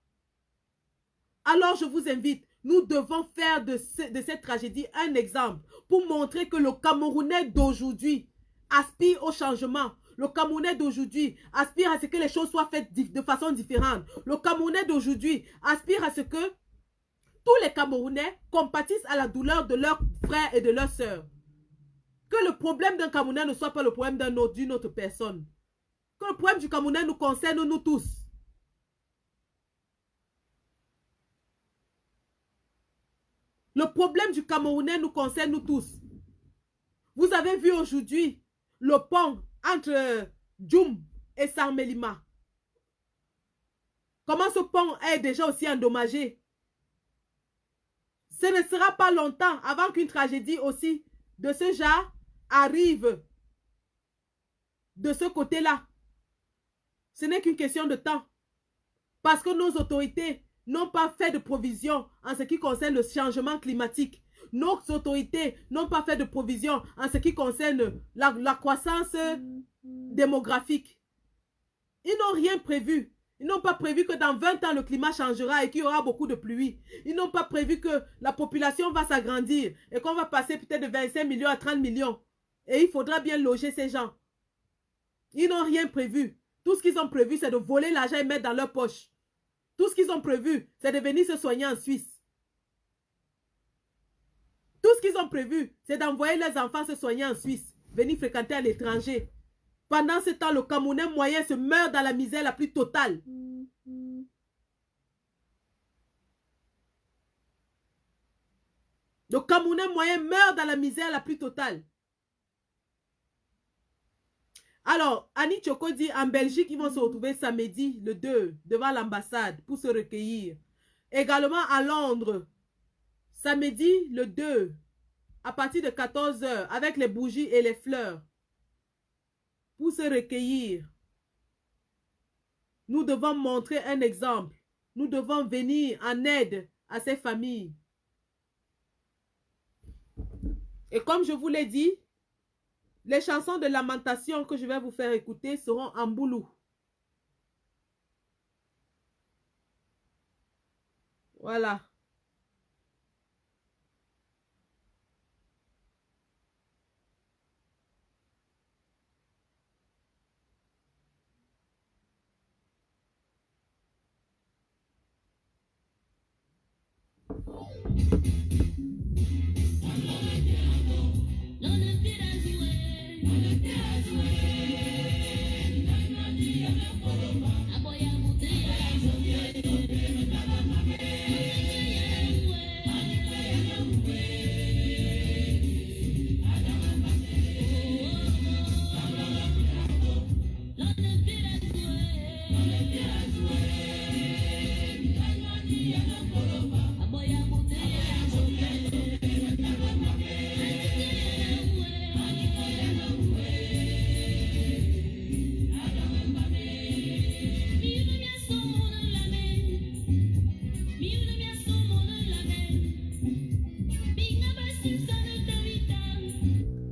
Alors je vous invite, nous devons faire de cette tragédie un exemple pour montrer que le Camerounais d'aujourd'hui aspire au changement. Le Camerounais d'aujourd'hui aspire à ce que les choses soient faites de façon différente. Le Camerounais d'aujourd'hui aspire à ce que tous les Camerounais compatissent à la douleur de leurs frères et de leurs sœurs. Que le problème d'un Camerounais ne soit pas le problème d'une autre personne. Que le problème du Camerounais nous concerne nous tous. Le problème du Camerounais nous concerne nous tous. Vous avez vu aujourd'hui le pont entre Djoum et Sarmelima. Comment ce pont est déjà aussi endommagé? Ce ne sera pas longtemps avant qu'une tragédie aussi de ce genre arrive de ce côté-là. Ce n'est qu'une question de temps. Parce que nos autorités n'ont pas fait de provision en ce qui concerne le changement climatique. Nos autorités n'ont pas fait de provision en ce qui concerne la croissance démographique. Ils n'ont rien prévu. Ils n'ont pas prévu que dans 20 ans, le climat changera et qu'il y aura beaucoup de pluie. Ils n'ont pas prévu que la population va s'agrandir et qu'on va passer peut-être de 25 millions à 30 millions. Et il faudra bien loger ces gens. Ils n'ont rien prévu. Tout ce qu'ils ont prévu, c'est de voler l'argent et mettre dans leur poche. Tout ce qu'ils ont prévu, c'est de venir se soigner en Suisse. Tout ce qu'ils ont prévu, c'est d'envoyer leurs enfants se soigner en Suisse, venir fréquenter à l'étranger. Pendant ce temps, le Camerounais moyen se meurt dans la misère la plus totale. Le Camerounais moyen meurt dans la misère la plus totale. Alors, Annie Tchoko dit, en Belgique, ils vont se retrouver samedi, le 2, devant l'ambassade, pour se recueillir. Également à Londres, samedi, le 2, à partir de 14 h, avec les bougies et les fleurs, pour se recueillir. Nous devons montrer un exemple. Nous devons venir en aide à ces familles. Et comme je vous l'ai dit, les chansons de lamentation que je vais vous faire écouter seront en boulou. Voilà.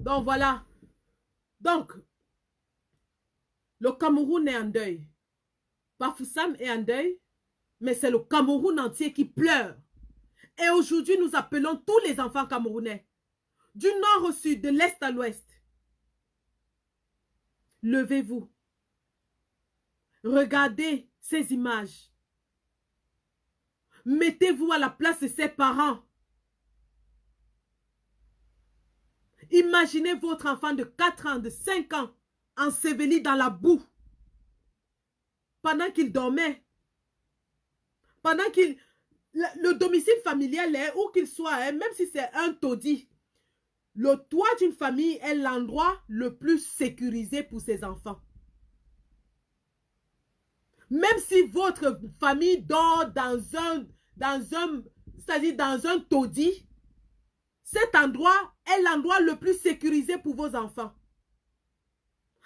Donc voilà. Donc, le Cameroun est en deuil. Bafoussam est en deuil, mais c'est le Cameroun entier qui pleure. Et aujourd'hui, nous appelons tous les enfants camerounais, du nord au sud, de l'est à l'ouest. Levez-vous. Regardez ces images. Mettez-vous à la place de ses parents. Imaginez votre enfant de 4 ans, de 5 ans, enseveli dans la boue, pendant qu'il dormait, pendant qu'il... Le domicile familial est où qu'il soit, hein, même si c'est un taudis, le toit d'une famille est l'endroit le plus sécurisé pour ses enfants. Même si votre famille dort c'est-à-dire dans un taudis, cet endroit est l'endroit le plus sécurisé pour vos enfants.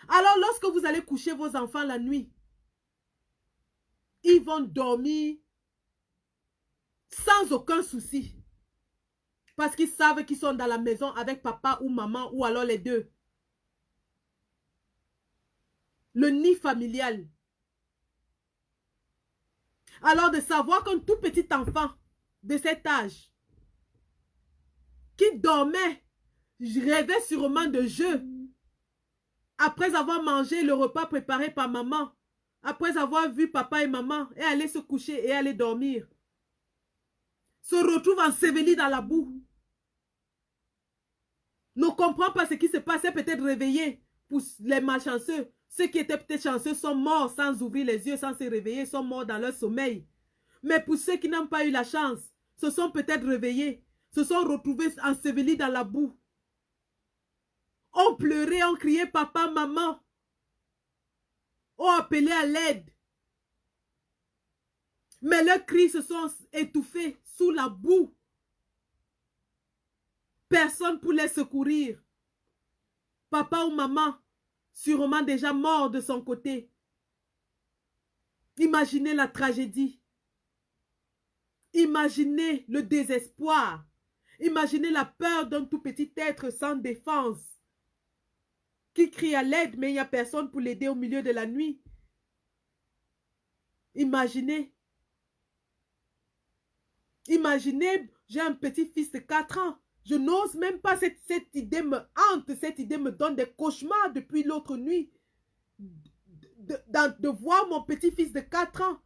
Alors, lorsque vous allez coucher vos enfants la nuit, ils vont dormir sans aucun souci. Parce qu'ils savent qu'ils sont dans la maison avec papa ou maman ou alors les deux. Le nid familial. Alors, de savoir qu'un tout petit enfant de cet âge qui dormait, rêvait sûrement de jeux, après avoir mangé le repas préparé par maman, après avoir vu papa et maman et aller se coucher et aller dormir, se retrouve enseveli dans la boue, ne comprend pas ce qui se passait, peut-être réveillé. Pour les malchanceux, ceux qui étaient peut-être chanceux sont morts sans ouvrir les yeux, sans se réveiller, sont morts dans leur sommeil. Mais pour ceux qui n'ont pas eu la chance, se sont peut-être réveillés, se sont retrouvés ensevelis dans la boue. Ont pleuré, ont crié papa, maman, ont appelé à l'aide. Mais leurs cris se sont étouffés sous la boue. Personne pour les secourir. Papa ou maman, sûrement déjà mort de son côté. Imaginez la tragédie. Imaginez le désespoir. Imaginez la peur d'un tout petit être sans défense qui crie à l'aide, mais il n'y a personne pour l'aider au milieu de la nuit. Imaginez. Imaginez, j'ai un petit-fils de 4 ans. Je n'ose même pas, cette idée me hante, cette idée me donne des cauchemars depuis l'autre nuit. de voir mon petit-fils de 4 ans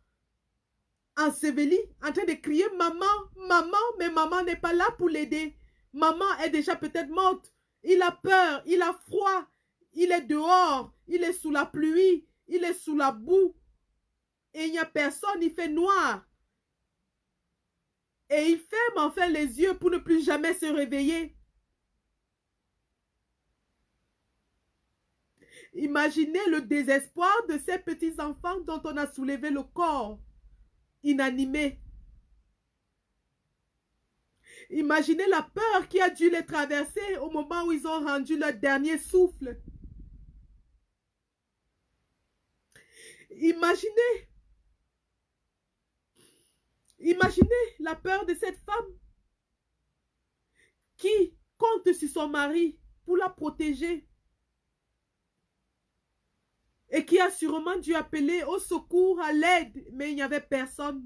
enseveli, en train de crier « Maman, maman », mais maman n'est pas là pour l'aider. Maman est déjà peut-être morte. Il a peur, il a froid, il est dehors, il est sous la pluie, il est sous la boue. Et il n'y a personne, il fait noir. Et il ferme enfin les yeux pour ne plus jamais se réveiller. Imaginez le désespoir de ces petits-enfants dont on a soulevé le corps inanimé. Imaginez la peur qui a dû les traverser au moment où ils ont rendu leur dernier souffle. Imaginez la peur de cette femme qui compte sur son mari pour la protéger et qui a sûrement dû appeler au secours, à l'aide, mais il n'y avait personne.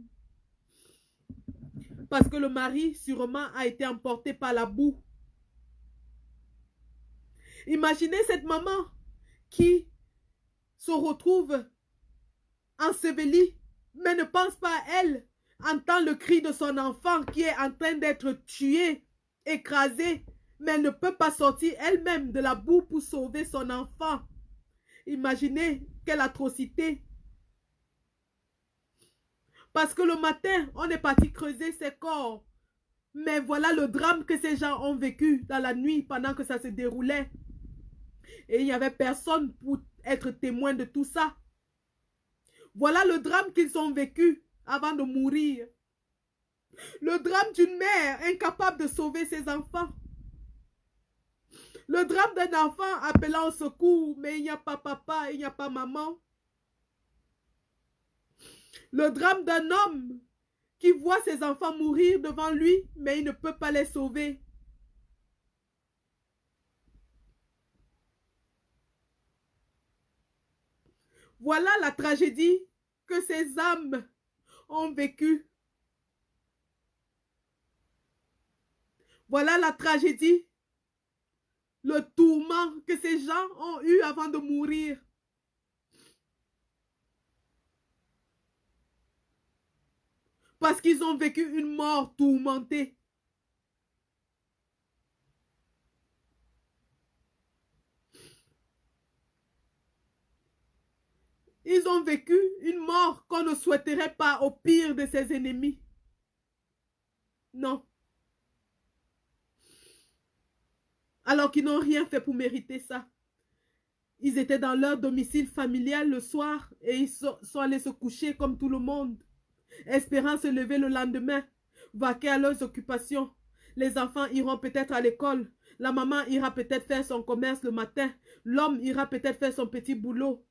Parce que le mari, sûrement, a été emporté par la boue. Imaginez cette maman qui se retrouve ensevelie, mais ne pense pas à elle, entend le cri de son enfant qui est en train d'être tué, écrasé, mais elle ne peut pas sortir elle-même de la boue pour sauver son enfant. Imaginez quelle atrocité. Parce que le matin, on est parti creuser ses corps. Mais voilà le drame que ces gens ont vécu dans la nuit pendant que ça se déroulait. Et il n'y avait personne pour être témoin de tout ça. Voilà le drame qu'ils ont vécu avant de mourir. Le drame d'une mère incapable de sauver ses enfants. Le drame d'un enfant appelant au secours, mais il n'y a pas papa, il n'y a pas maman. Le drame d'un homme qui voit ses enfants mourir devant lui, mais il ne peut pas les sauver. Voilà la tragédie que ces âmes ont vécue. Voilà la tragédie, le tourment que ces gens ont eu avant de mourir. Parce qu'ils ont vécu une mort tourmentée. Ils ont vécu une mort qu'on ne souhaiterait pas au pire de ses ennemis. Non. Alors qu'ils n'ont rien fait pour mériter ça. Ils étaient dans leur domicile familial le soir et ils sont allés se coucher comme tout le monde, espérant se lever le lendemain, vaquer à leurs occupations. Les enfants iront peut-être à l'école, la maman ira peut-être faire son commerce le matin, l'homme ira peut-être faire son petit boulot.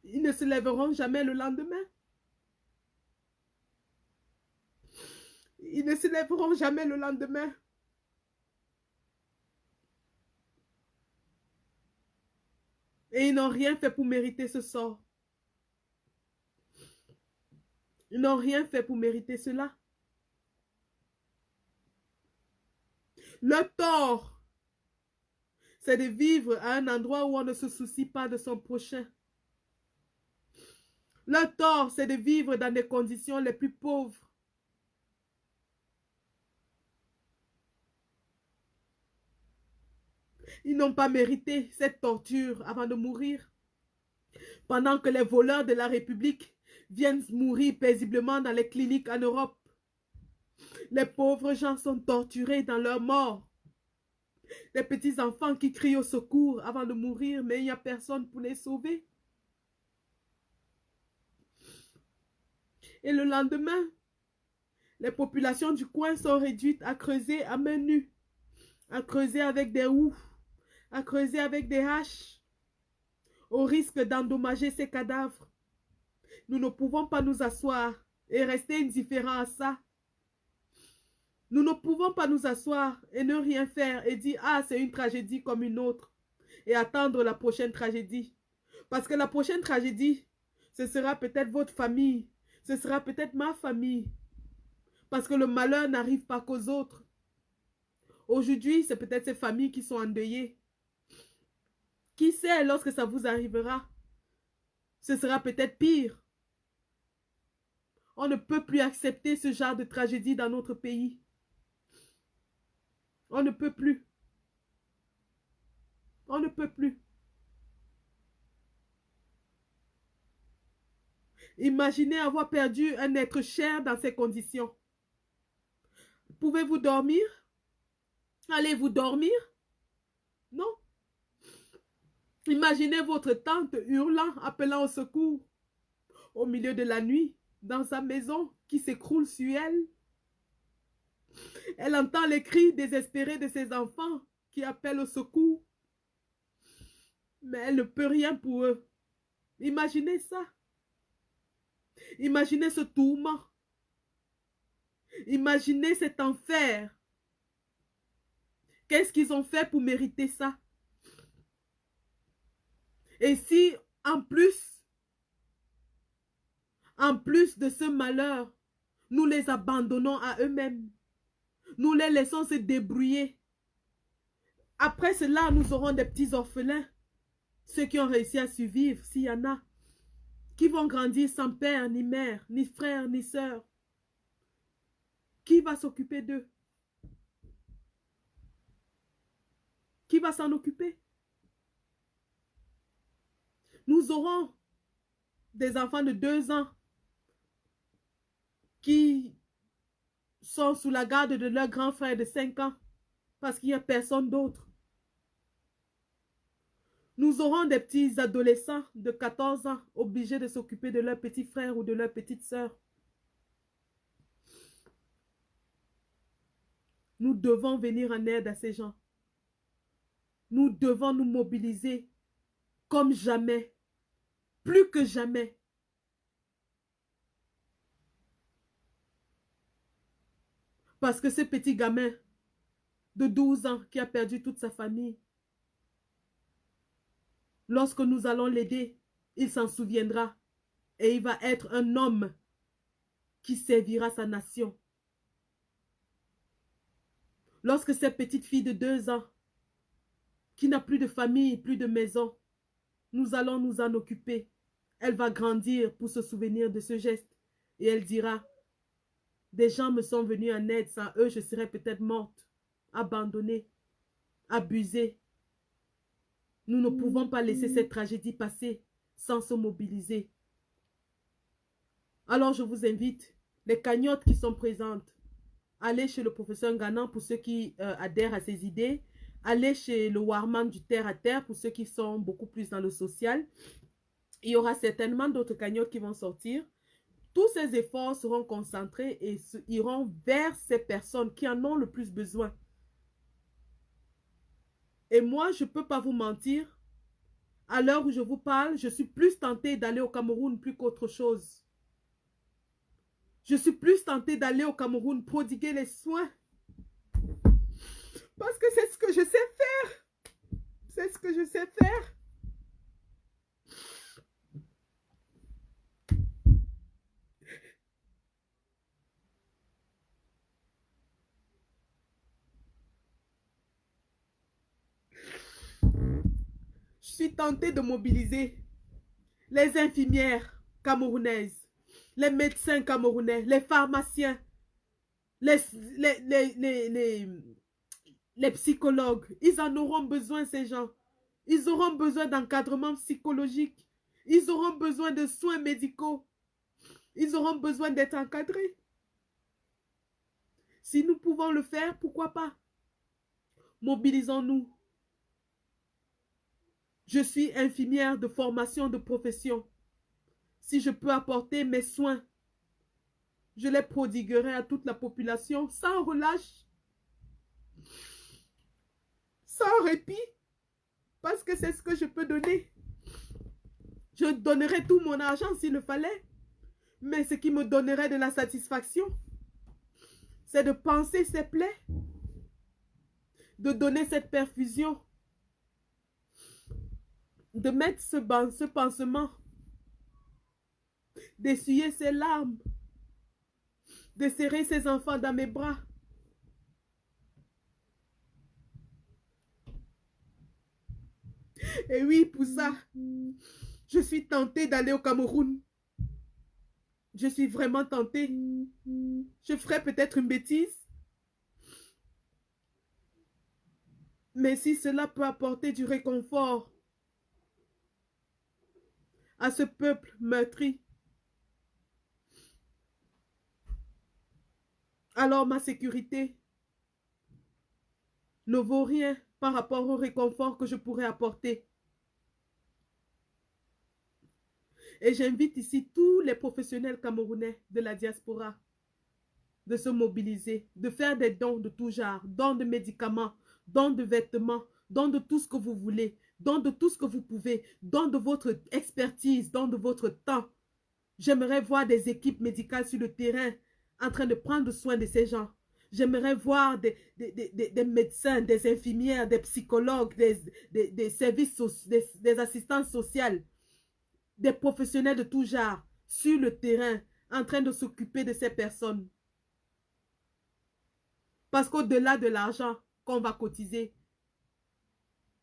Ils ne se lèveront jamais le lendemain. Ils ne se lèveront jamais le lendemain. Et ils n'ont rien fait pour mériter ce sort. Ils n'ont rien fait pour mériter cela. Leur tort, c'est de vivre à un endroit où on ne se soucie pas de son prochain. Leur tort, c'est de vivre dans des conditions les plus pauvres. Ils n'ont pas mérité cette torture avant de mourir. Pendant que les voleurs de la République viennent mourir paisiblement dans les cliniques en Europe. Les pauvres gens sont torturés dans leur mort. Les petits enfants qui crient au secours avant de mourir, mais il n'y a personne pour les sauver. Et le lendemain, les populations du coin sont réduites à creuser à main nue, à creuser avec des houes, à creuser avec des haches, au risque d'endommager ces cadavres. Nous ne pouvons pas nous asseoir et rester indifférents à ça. Nous ne pouvons pas nous asseoir et ne rien faire et dire « Ah, c'est une tragédie comme une autre » et attendre la prochaine tragédie. Parce que la prochaine tragédie, ce sera peut-être votre famille, ce sera peut-être ma famille. Parce que le malheur n'arrive pas qu'aux autres. Aujourd'hui, c'est peut-être ces familles qui sont endeuillées. Qui sait, lorsque ça vous arrivera, ce sera peut-être pire. On ne peut plus accepter ce genre de tragédie dans notre pays. On ne peut plus. On ne peut plus. Imaginez avoir perdu un être cher dans ces conditions. Pouvez-vous dormir? Allez-vous dormir? Non. Imaginez votre tante hurlant, appelant au secours au milieu de la nuit dans sa maison qui s'écroule sur elle. Elle entend les cris désespérés de ses enfants qui appellent au secours. Mais elle ne peut rien pour eux. Imaginez ça. Imaginez ce tourment. Imaginez cet enfer. Qu'est-ce qu'ils ont fait pour mériter ça? Et si, en plus de ce malheur, nous les abandonnons à eux-mêmes, nous les laissons se débrouiller. Après cela, nous aurons des petits orphelins, ceux qui ont réussi à survivre, s'il y en a, qui vont grandir sans père, ni mère, ni frère, ni sœur. Qui va s'occuper d'eux? Qui va s'en occuper? Nous aurons des enfants de 2 ans qui sont sous la garde de leur grand frère de 5 ans parce qu'il n'y a personne d'autre. Nous aurons des petits adolescents de 14 ans obligés de s'occuper de leur petit frère ou de leur petite sœur. Nous devons venir en aide à ces gens. Nous devons nous mobiliser comme jamais, plus que jamais. Parce que ce petit gamin de 12 ans qui a perdu toute sa famille, lorsque nous allons l'aider, il s'en souviendra et il va être un homme qui servira sa nation. Lorsque cette petite fille de 2 ans, qui n'a plus de famille, plus de maison, nous allons nous en occuper. Elle va grandir pour se souvenir de ce geste et elle dira, des gens me sont venus en aide, sans eux je serais peut-être morte, abandonnée, abusée. Nous ne pouvons pas laisser cette tragédie passer sans se mobiliser. Alors je vous invite, les cagnottes qui sont présentes, allez chez le professeur Nganan pour ceux qui adhèrent à ses idées, allez chez le Warman du terre à terre pour ceux qui sont beaucoup plus dans le social. Il y aura certainement d'autres cagnottes qui vont sortir. Tous ces efforts seront concentrés et iront vers ces personnes qui en ont le plus besoin. Et moi, je ne peux pas vous mentir, à l'heure où je vous parle, je suis plus tentée d'aller au Cameroun plus qu'autre chose. Je suis plus tentée d'aller au Cameroun prodiguer les soins. Parce que c'est ce que je sais faire. C'est ce que je sais faire. Je suis tentée de mobiliser les infirmières camerounaises, les médecins camerounais, les pharmaciens, les psychologues. Ils en auront besoin, ces gens. Ils auront besoin d'encadrement psychologique. Ils auront besoin de soins médicaux. Ils auront besoin d'être encadrés. Si nous pouvons le faire, pourquoi pas? Mobilisons-nous. Je suis infirmière de formation de profession. Si je peux apporter mes soins, je les prodiguerai à toute la population sans relâche, sans répit, parce que c'est ce que je peux donner. Je donnerai tout mon argent s'il le fallait, mais ce qui me donnerait de la satisfaction, c'est de panser ces plaies, de donner cette perfusion, de mettre ce pansement, d'essuyer ses larmes, de serrer ses enfants dans mes bras. Et oui, pour ça, je suis tentée d'aller au Cameroun. Je suis vraiment tentée. Je ferai peut-être une bêtise. Mais si cela peut apporter du réconfort à ce peuple meurtri, alors ma sécurité ne vaut rien par rapport au réconfort que je pourrais apporter. Et j'invite ici tous les professionnels camerounais de la diaspora de se mobiliser, de faire des dons de tout genre, dons de médicaments, dons de vêtements, dons de tout ce que vous voulez, dons de tout ce que vous pouvez, dons de votre expertise, dons de votre temps. J'aimerais voir des équipes médicales sur le terrain en train de prendre soin de ces gens. J'aimerais voir des médecins, des infirmières, des psychologues, des services, des assistantes sociales, des professionnels de tout genre sur le terrain en train de s'occuper de ces personnes. Parce qu'au-delà de l'argent qu'on va cotiser,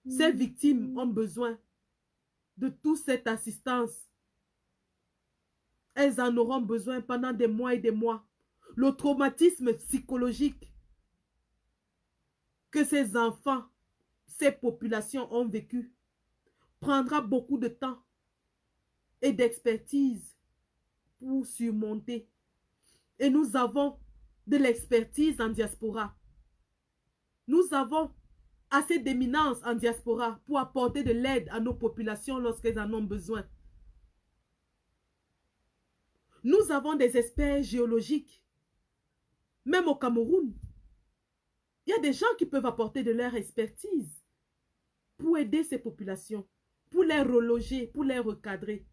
ces victimes ont besoin de toute cette assistance. Elles en auront besoin pendant des mois et des mois. Le traumatisme psychologique que ces enfants, ces populations ont vécu prendra beaucoup de temps et d'expertise pour surmonter. Et nous avons de l'expertise en diaspora. Nous avons assez d'éminence en diaspora pour apporter de l'aide à nos populations lorsqu'elles en ont besoin. Nous avons des experts géologiques. Même au Cameroun, il y a des gens qui peuvent apporter de leur expertise pour aider ces populations, pour les reloger, pour les recadrer.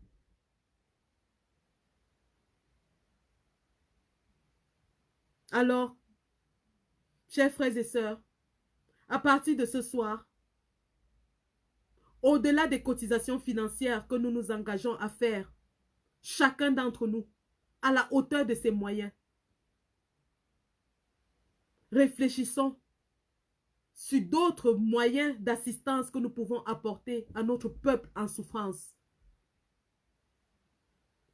Alors, chers frères et sœurs, à partir de ce soir, au-delà des cotisations financières que nous nous engageons à faire, chacun d'entre nous, à la hauteur de ses moyens, réfléchissons sur d'autres moyens d'assistance que nous pouvons apporter à notre peuple en souffrance.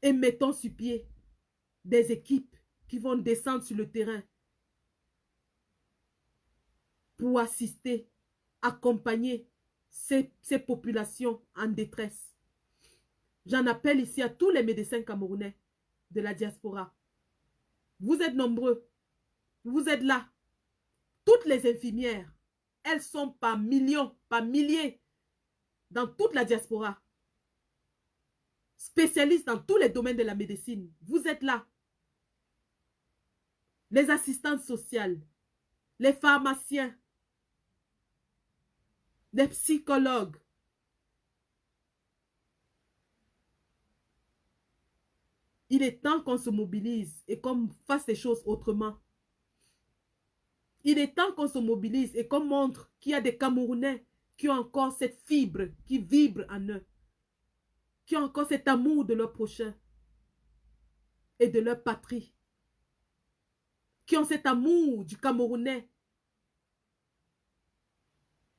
Et mettons sur pied des équipes qui vont descendre sur le terrain pour assister, accompagner ces populations en détresse. J'en appelle ici à tous les médecins camerounais de la diaspora. Vous êtes nombreux. Vous êtes là. Toutes les infirmières, elles sont par millions, par milliers dans toute la diaspora. Spécialistes dans tous les domaines de la médecine. Vous êtes là. Les assistantes sociales, les pharmaciens, les psychologues. Il est temps qu'on se mobilise et qu'on fasse les choses autrement. Il est temps qu'on se mobilise et qu'on montre qu'il y a des Camerounais qui ont encore cette fibre qui vibre en eux, qui ont encore cet amour de leur prochain et de leur patrie, qui ont cet amour du Camerounais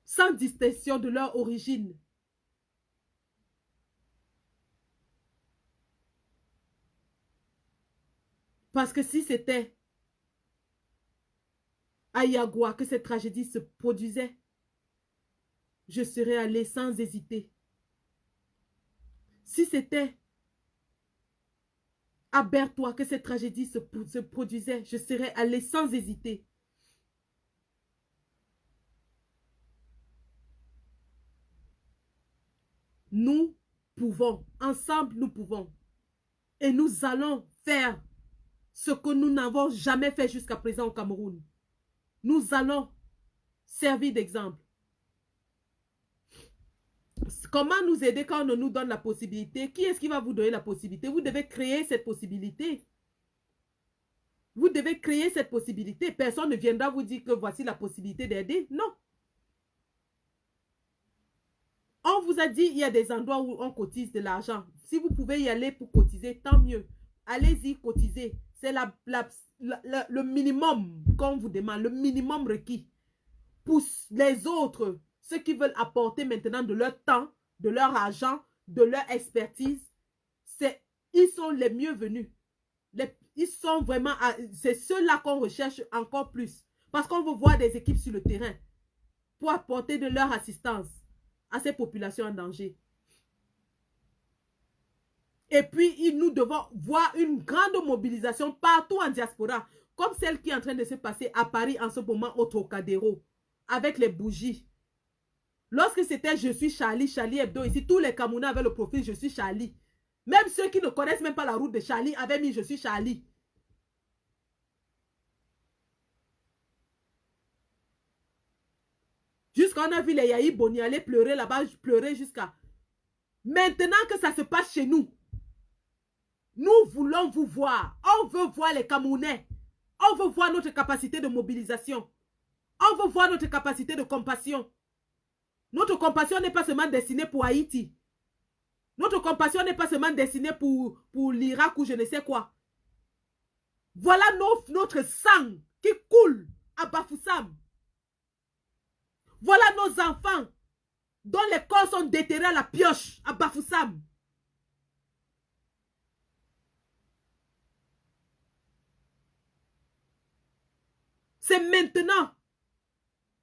sans distinction de leur origine. Parce que si c'était à Yagua que cette tragédie se produisait, je serais allée sans hésiter. Si c'était à Bertois que cette tragédie se produisait, je serais allée sans hésiter. Nous pouvons, ensemble nous pouvons. Et nous allons faire ce que nous n'avons jamais fait jusqu'à présent au Cameroun. Nous allons servir d'exemple. Comment nous aider quand on nous donne la possibilité? Qui est-ce qui va vous donner la possibilité? Vous devez créer cette possibilité. Vous devez créer cette possibilité. Personne ne viendra vous dire que voici la possibilité d'aider. Non. On vous a dit il y a des endroits où on cotise de l'argent. Si vous pouvez y aller pour cotiser, tant mieux. Allez-y, cotiser. C'est le minimum qu'on vous demande, le minimum requis. Pour les autres, ceux qui veulent apporter maintenant de leur temps, de leur argent, de leur expertise, ils sont les mieux venus. Ils sont vraiment, c'est ceux-là qu'on recherche encore plus. Parce qu'on veut voir des équipes sur le terrain pour apporter de leur assistance à ces populations en danger. Et puis, nous devons voir une grande mobilisation partout en diaspora, comme celle qui est en train de se passer à Paris en ce moment au Trocadéro, avec les bougies. Lorsque c'était Je suis Charlie, Charlie Hebdo, ici, tous les Camerounais avaient le profil Je suis Charlie. Même ceux qui ne connaissent même pas la route de Charlie avaient mis Je suis Charlie. Jusqu'à on a vu les Yahi Boni aller pleurer là-bas, pleurer jusqu'à... Maintenant que ça se passe chez nous, nous voulons vous voir. On veut voir les Camerounais. On veut voir notre capacité de mobilisation. On veut voir notre capacité de compassion. Notre compassion n'est pas seulement destinée pour Haïti. Notre compassion n'est pas seulement destinée pour l'Irak ou je ne sais quoi. Voilà notre sang qui coule à Bafoussam. Voilà nos enfants dont les corps sont déterrés à la pioche à Bafoussam. C'est maintenant.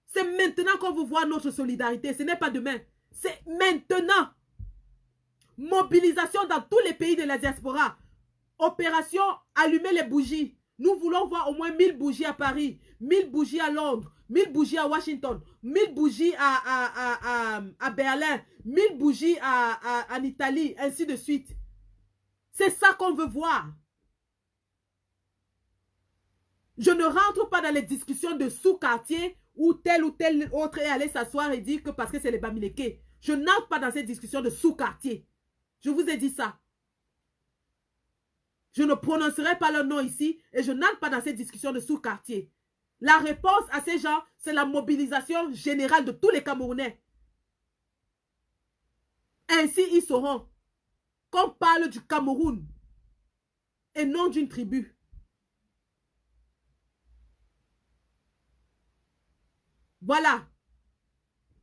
C'est maintenant qu'on veut voir notre solidarité. Ce n'est pas demain. C'est maintenant. Mobilisation dans tous les pays de la diaspora. Opération allumer les bougies. Nous voulons voir au moins 1000 bougies à Paris, 1000 bougies à Londres, 1000 bougies à Washington, 1000 bougies à Berlin, 1000 bougies en Italie, ainsi de suite. C'est ça qu'on veut voir. Je ne rentre pas dans les discussions de sous-quartier où tel autre est allé s'asseoir et dire que parce que c'est les Bamileke. Je n'entre pas dans ces discussions de sous-quartier. Je vous ai dit ça. Je ne prononcerai pas leur nom ici et je n'entre pas dans ces discussions de sous-quartier. La réponse à ces gens, c'est la mobilisation générale de tous les Camerounais. Ainsi, ils sauront qu'on parle du Cameroun et non d'une tribu. Voilà.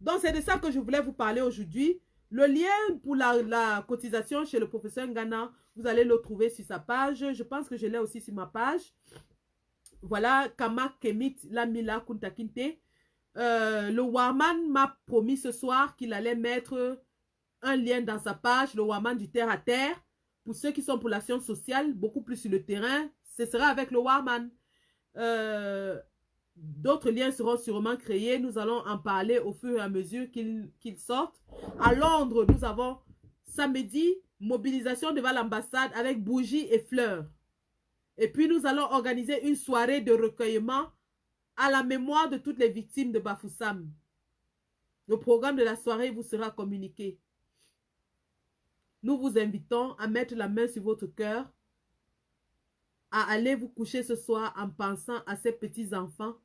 Donc, c'est de ça que je voulais vous parler aujourd'hui. Le lien pour la cotisation chez le professeur Ngana, vous allez le trouver sur sa page. Je pense que je l'ai aussi sur ma page. Voilà, Kama Kemit Lamila Kuntakinte. Le Warman m'a promis ce soir qu'il allait mettre un lien dans sa page, le Warman du terre à terre. Pour ceux qui sont pour l'action sociale, beaucoup plus sur le terrain, ce sera avec le Warman. D'autres liens seront sûrement créés. Nous allons en parler au fur et à mesure qu'ils sortent. À Londres, nous avons samedi, mobilisation devant l'ambassade avec bougies et fleurs. Et puis, nous allons organiser une soirée de recueillement à la mémoire de toutes les victimes de Bafoussam. Le programme de la soirée vous sera communiqué. Nous vous invitons à mettre la main sur votre cœur, à aller vous coucher ce soir en pensant à ces petits-enfants,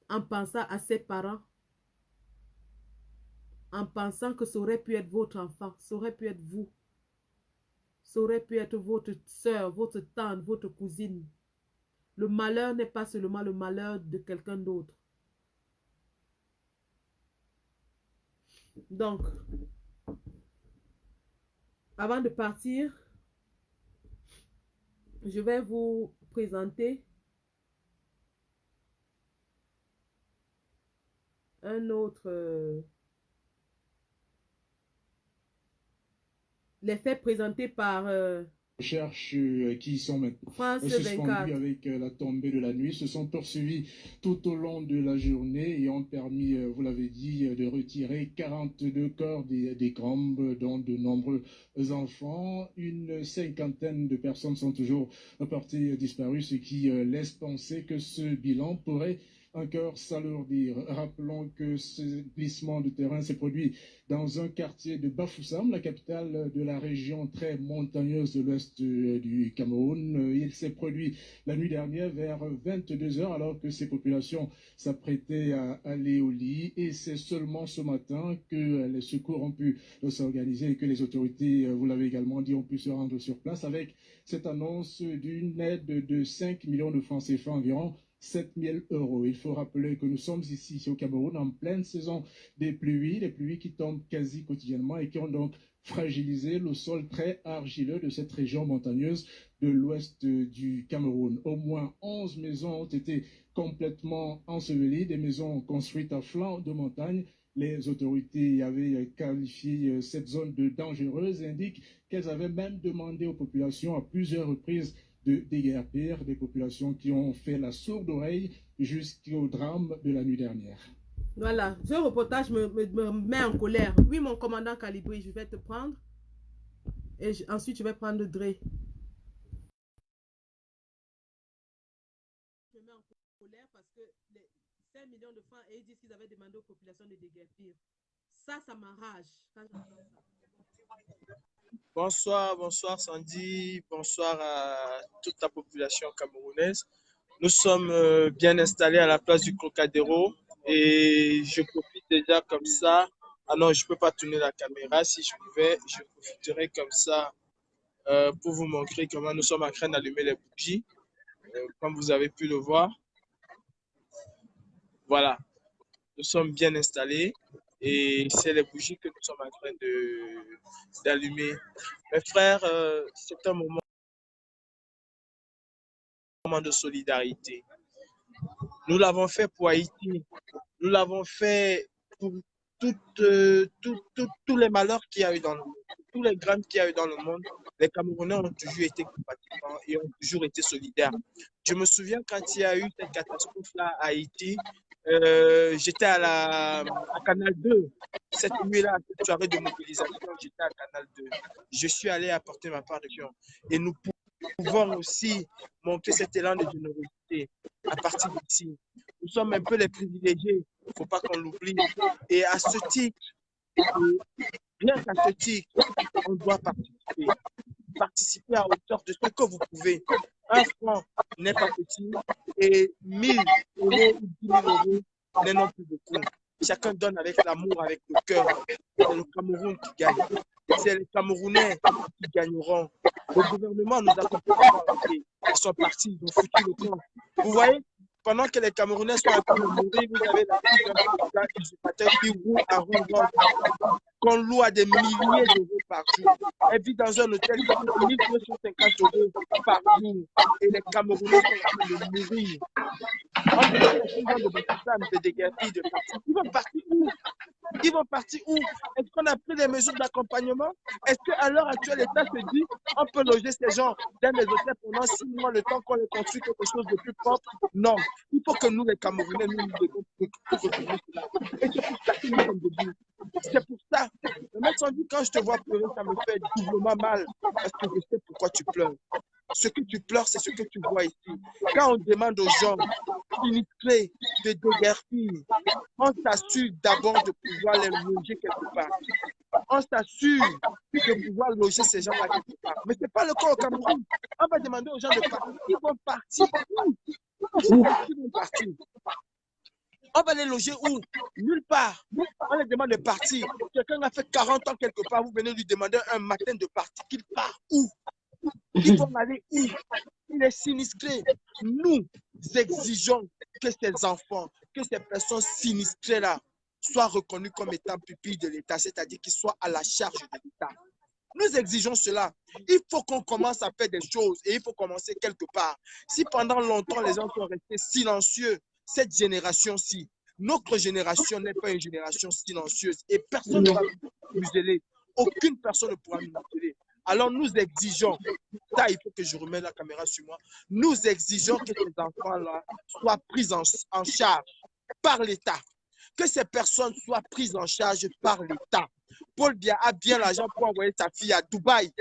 en pensant à ses parents, en pensant que ça aurait pu être votre enfant, ça aurait pu être vous, ça aurait pu être votre soeur, votre tante, votre cousine. Le malheur n'est pas seulement le malheur de quelqu'un d'autre. Donc, avant de partir, je vais vous présenter un autre... les faits présentés par... recherches qui sont maintenant suspendues 24. avec la tombée de la nuit se sont poursuivies tout au long de la journée et ont permis, vous l'avez dit, de retirer 42 corps des Cambes, dont de nombreux enfants. Une cinquantaine de personnes sont toujours portées disparues, ce qui laisse penser que ce bilan pourrait encore s'alourdir. Rappelons que ce glissement de terrain s'est produit dans un quartier de Bafoussam, la capitale de la région très montagneuse de l'ouest du Cameroun. Il s'est produit la nuit dernière vers 22 heures alors que ces populations s'apprêtaient à aller au lit. Et c'est seulement ce matin que les secours ont pu s'organiser et que les autorités, vous l'avez également dit, ont pu se rendre sur place avec cette annonce d'une aide de 5 millions de francs CFA environ. 7 000 euros. Il faut rappeler que nous sommes ici au Cameroun en pleine saison des pluies qui tombent quasi quotidiennement et qui ont donc fragilisé le sol très argileux de cette région montagneuse de l'ouest du Cameroun. Au moins 11 maisons ont été complètement ensevelies, des maisons construites à flanc de montagne. Les autorités avaient qualifié cette zone de dangereuse et indiquent qu'elles avaient même demandé aux populations à plusieurs reprises de déguerpir, des populations qui ont fait la sourde oreille jusqu'au drame de la nuit dernière. Voilà, ce reportage me met en colère. Oui, mon commandant Calibré, je vais te prendre. Et ensuite, je vais prendre Dre. Je me mets en colère parce que les 5 millions de francs, et ils disent qu'ils avaient demandé aux populations de déguerpir. Ça m'enrage. Bonsoir, bonsoir Sandy, bonsoir à toute la population camerounaise. Nous sommes bien installés à la place du Crocadéro et je profite déjà comme ça. Ah non, je ne peux pas tourner la caméra. Si je pouvais, je profiterais comme ça pour vous montrer comment nous sommes en train d'allumer les bougies, comme vous avez pu le voir. Voilà, nous sommes bien installés et c'est les bougies que nous sommes en train d'allumer. Mes frères, c'est un moment de solidarité. Nous l'avons fait pour Haïti. Nous l'avons fait pour tous les malheurs qu'il y a eu dans le monde, tous les drames qu'il y a eu dans le monde. Les Camerounais ont toujours été compatissants et ont toujours été solidaires. Je me souviens quand il y a eu cette catastrophe-là à Haïti, j'étais à Canal 2. Cette nuit-là, cette soirée de mobilisation, j'étais à Canal 2. Je suis allé apporter ma part de cœur. Et nous pouvons aussi montrer cet élan de générosité à partir d'ici. Nous sommes un peu les privilégiés, il ne faut pas qu'on l'oublie. Et à ce titre, bien qu'à ce titre, on doit participer. Participer à hauteur de ce que vous pouvez. 1 franc n'est pas petit et 1 000 euros ou 10 000 euros n'est non plus beaucoup. Chacun donne avec l'amour, avec le cœur. C'est le Cameroun qui gagne. C'est les Camerounais qui gagneront. Le gouvernement nous accompagne. Ils sont partis, ils ont foutu le camp. Vous voyez, pendant que les Camerounais sont en train de mourir, vous avez la président qui roule à roue, qu'on loue à des milliers d'euros par jour. Elle vit dans un hôtel qui coûte 1 250 euros par jour. Et les Camerounais sont en train de mourir. Ils vont partir où? Ils vont partir où? Est-ce qu'on a pris des mesures d'accompagnement? Est-ce qu'à l'heure actuelle, l'État se dit on peut loger ces gens dans les hôtels pendant 6 mois, le temps qu'on les construit quelque chose de plus propre? Non. Il faut que nous, les Camerounais, nous devons pour retrouver cela. Et c'est pour ça que nous sommes debout. C'est pour ça. Le mec s'en dit, quand je te vois pleurer, ça me fait doublement mal. Parce que je sais pourquoi tu pleures. Ce que tu pleures, c'est ce que tu vois ici. Quand on demande aux gens sinistrés de déguerpir, on s'assure d'abord de pouvoir les loger quelque part. On s'assure de pouvoir loger ces gens-là quelque part. Mais ce n'est pas le cas au Cameroun. On va demander aux gens de partir. Ils vont partir où? Ils vont partir. On va les loger où? Nulle part. On les demande de partir. Quelqu'un a fait 40 ans quelque part, vous venez lui demander un matin de partir. Qu'il part où? Ils vont aller où? Il est sinistré. Nous exigeons que ces enfants, que ces personnes sinistrées-là soient reconnues comme étant pupilles de l'État, c'est-à-dire qu'ils soient à la charge de l'État. Nous exigeons cela. Il faut qu'on commence à faire des choses et il faut commencer quelque part. Si pendant longtemps les gens sont restés silencieux, cette génération-ci, notre génération n'est pas une génération silencieuse et personne ne va nous museler. Aucune personne ne pourra nous museler. Alors nous exigeons, ça il faut que je remette la caméra sur moi, nous exigeons que ces enfants-là soient pris en charge par l'État, que ces personnes soient prises en charge par l'État. Paul Biya a bien l'argent pour envoyer sa fille à Dubaï,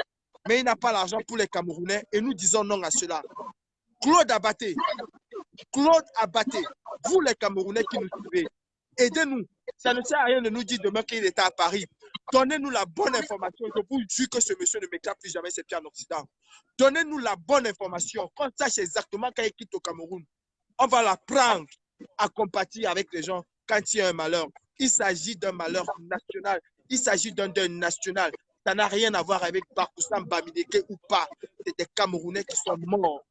mais il n'a pas l'argent pour les Camerounais et nous disons non à cela. Claude Abaté, vous les Camerounais qui nous suivez, aidez-nous. Ça ne sert à rien de nous dire demain qu'il était à Paris. Donnez-nous la bonne information. Je vous jure que ce monsieur ne m'éclate plus jamais ses pieds en Occident. Donnez-nous la bonne information. Qu'on sache exactement quand il quitte au Cameroun. On va la prendre à compatir avec les gens quand il y a un malheur. Il s'agit d'un malheur national. Il s'agit d'un deuil national. Ça n'a rien à voir avec Bakoussam Bamideke ou pas. des Camerounais qui sont morts.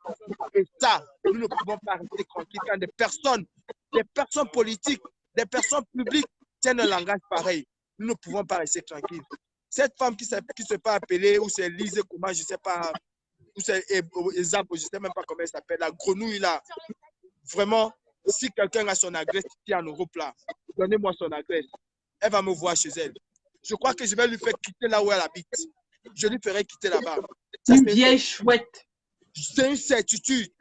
Et ça, nous ne pouvons pas rester tranquilles quand des personnes politiques, des personnes publiques tiennent un langage pareil. Nous ne pouvons pas rester tranquilles. Cette femme qui se fait appeler, ou c'est Lise, comment, je ne sais pas, ou c'est Ezab, je ne sais même pas comment elle s'appelle, la grenouille là. Vraiment, si quelqu'un a son adresse ici en Europe là, donnez-moi son adresse. Elle va me voir chez elle. Je crois que je vais lui faire quitter là où elle habite. Je lui ferai quitter là-bas. Une vieille chouette. C'est une certitude.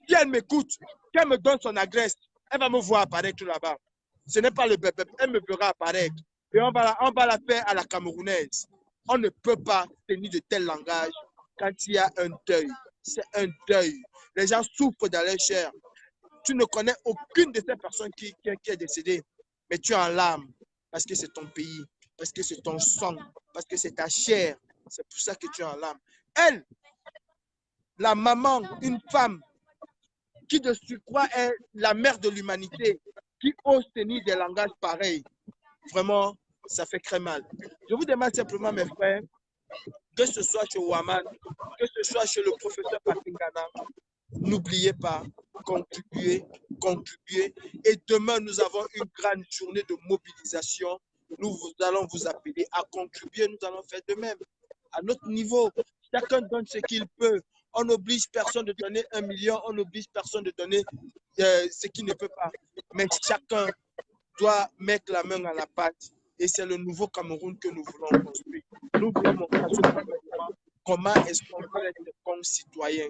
Si elle m'écoute, qu'elle me donne son adresse, elle va me voir apparaître là-bas. Ce n'est pas le bébé, elle me verra apparaître. Et on va la faire à la camerounaise. On ne peut pas tenir de tel langage quand il y a un deuil. C'est un deuil. Les gens souffrent dans leur chair. Tu ne connais aucune de ces personnes qui est décédée, mais tu es en larmes parce que c'est ton pays, parce que c'est ton sang, parce que c'est ta chair. C'est pour ça que tu es en larmes. Elle, la maman, une femme qui de surcroît est la mère de l'humanité, qui ose tenir des langages pareils, vraiment, ça fait très mal. Je vous demande simplement, mes frères, que ce soit chez Ouaman, que ce soit chez le professeur Patingana, n'oubliez pas, contribuez. Et demain, nous avons une grande journée de mobilisation. Nous allons vous appeler à contribuer. Nous allons faire de même. À notre niveau, chacun donne ce qu'il peut. On n'oblige personne de donner 1 million. On n'oblige personne de donner ce qu'il ne peut pas. Mais chacun doit mettre la main à la pâte. Et c'est le nouveau Cameroun que nous voulons construire. Nous voulons montrer à ce gouvernement comment est-ce qu'on peut être des concitoyens.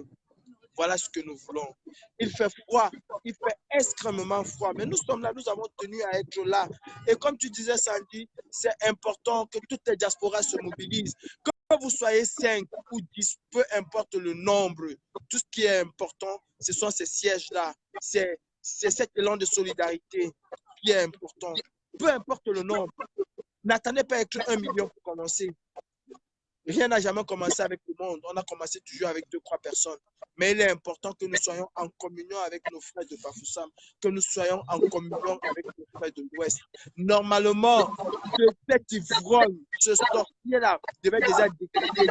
Voilà ce que nous voulons. Il fait froid, il fait extrêmement froid, mais nous sommes là, nous avons tenu à être là. Et comme tu disais, Sandy, c'est important que toutes les diasporas se mobilisent. Que vous soyez 5 ou 10, peu importe le nombre, tout ce qui est important, ce sont ces sièges-là. C'est cet élan de solidarité qui est important. Peu importe le nombre. N'attendez pas avec 1 million pour commencer. Rien n'a jamais commencé avec le monde. On a commencé toujours avec 2-3 personnes. Mais il est important que nous soyons en communion avec nos frères de Bafoussam, que nous soyons en communion avec nos frères de l'Ouest. Normalement, cet ivrogne, ce sorcier-là, devait déjà décréter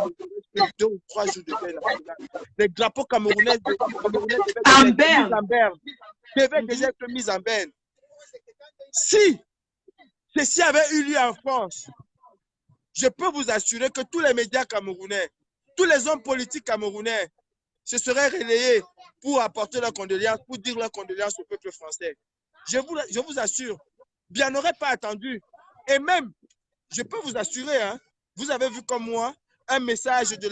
2 ou 3 jours de paix nationale. Les drapeaux camerounais devaient déjà être mis en berne. Si ceci avait eu lieu en France, je peux vous assurer que tous les médias camerounais, tous les hommes politiques camerounais se seraient relayés pour apporter leurs condoléances, pour dire leurs condoléances au peuple français. Je vous assure, bien n'aurait pas attendu. Et même, je peux vous assurer, hein, vous avez vu comme moi, un message de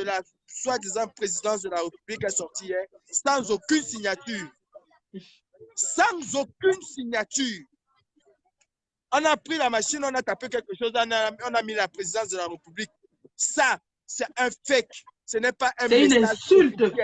la soi-disant présidence de la République est sorti hier, sans aucune signature. Sans aucune signature. On a pris la machine, on a tapé quelque chose, on a mis la présidence de la République. Ça, c'est un fake. Ce n'est pas un message. C'est une insulte.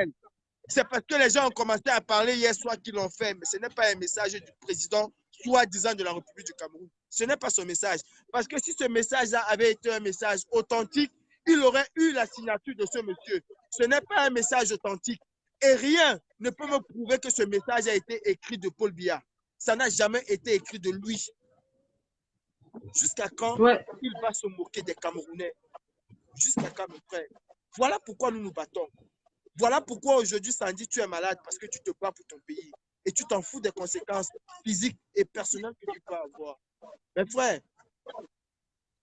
C'est parce que les gens ont commencé à parler hier soir qu'ils l'ont fait, mais ce n'est pas un message du président soi-disant de la République du Cameroun. Ce n'est pas son message. Parce que si ce message-là avait été un message authentique, il aurait eu la signature de ce monsieur. Ce n'est pas un message authentique. Et rien ne peut me prouver que ce message a été écrit de Paul Biya. Ça n'a jamais été écrit de lui. Jusqu'à quand il va se moquer des Camerounais? Jusqu'à quand, mon frère? Voilà pourquoi nous nous battons. Voilà pourquoi aujourd'hui, Sandy, tu es malade parce que tu te bats pour ton pays. Et tu t'en fous des conséquences physiques et personnelles que tu peux avoir. Mes frères,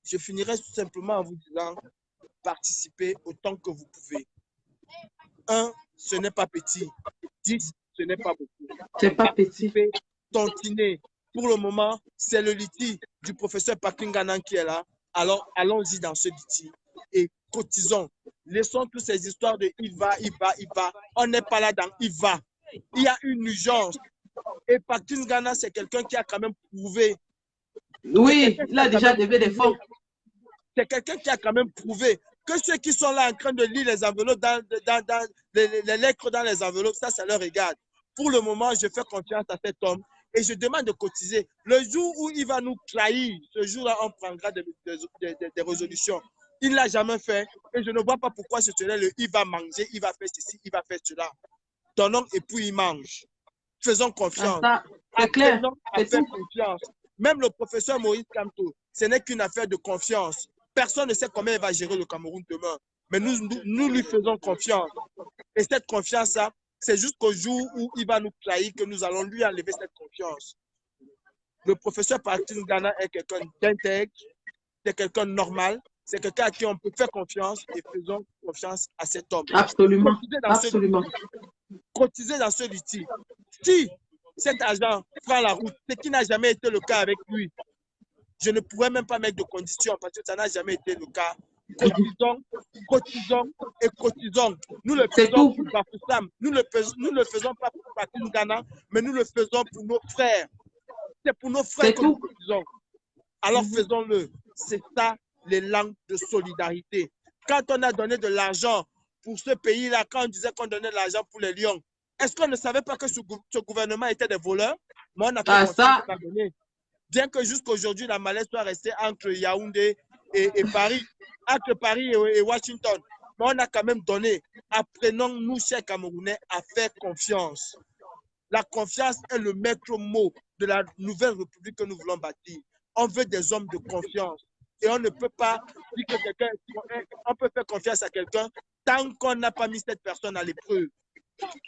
je finirai tout simplement en vous disant, participez autant que vous pouvez. 1, ce n'est pas petit. 10, ce n'est pas beaucoup. C'est pas petit. Tontiner. Pour le moment, c'est le liti du professeur Patingana qui est là. Alors, allons-y dans ce liti et cotisons. Laissons toutes ces histoires de il va. On n'est pas là dans il va. Il y a une urgence. Et Patingana, c'est quelqu'un qui a quand même prouvé. Oui, il a déjà levé des fonds. C'est quelqu'un qui a quand même prouvé que ceux qui sont là en train de lire les enveloppes, les lettres dans les enveloppes, ça leur regarde. Pour le moment, je fais confiance à cet homme. Et je demande de cotiser. Le jour où il va nous trahir, ce jour-là, on prendra des résolutions. Il ne l'a jamais fait. Et je ne vois pas pourquoi ce serait le il va manger, il va faire ceci, il va faire cela. Donnons et puis il mange. Faisons confiance. C'est clair. Faisons confiance. Même le professeur Moïse Kamto, ce n'est qu'une affaire de confiance. Personne ne sait comment il va gérer le Cameroun demain. mais nous lui faisons confiance. Et cette confiance-là, c'est jusqu'au jour où il va nous trahir que nous allons lui enlever cette confiance. Le professeur Patrick Ngana est quelqu'un d'intègre, c'est quelqu'un de normal, c'est quelqu'un à qui on peut faire confiance et faisons confiance à cet homme. Absolument. Absolument. Cotiser dans ce litige. Si cet agent prend la route, ce qui n'a jamais été le cas avec lui, je ne pourrais même pas mettre de conditions parce que ça n'a jamais été le cas. Cotisons, cotisons et cotisons. Nous le faisons pour Bafoussam. Nous le faisons pas pour Patrick Ngana, mais nous le faisons pour nos frères. C'est pour nos frères que nous cotisons. Alors faisons-le. C'est ça l'élan de solidarité. Quand on a donné de l'argent pour ce pays-là, quand on disait qu'on donnait de l'argent pour les lions, est-ce qu'on ne savait pas que ce gouvernement était des voleurs? Mais on a fait ça. Bien que jusqu'aujourd'hui, la malaise soit restée entre Yaoundé et Paris, entre Paris et Washington. Mais on a quand même donné. Apprenons-nous, chers Camerounais, à faire confiance. La confiance est le maître mot de la nouvelle république que nous voulons bâtir. On veut des hommes de confiance. Et on ne peut pas dire que quelqu'un, on peut faire confiance à quelqu'un tant qu'on n'a pas mis cette personne à l'épreuve.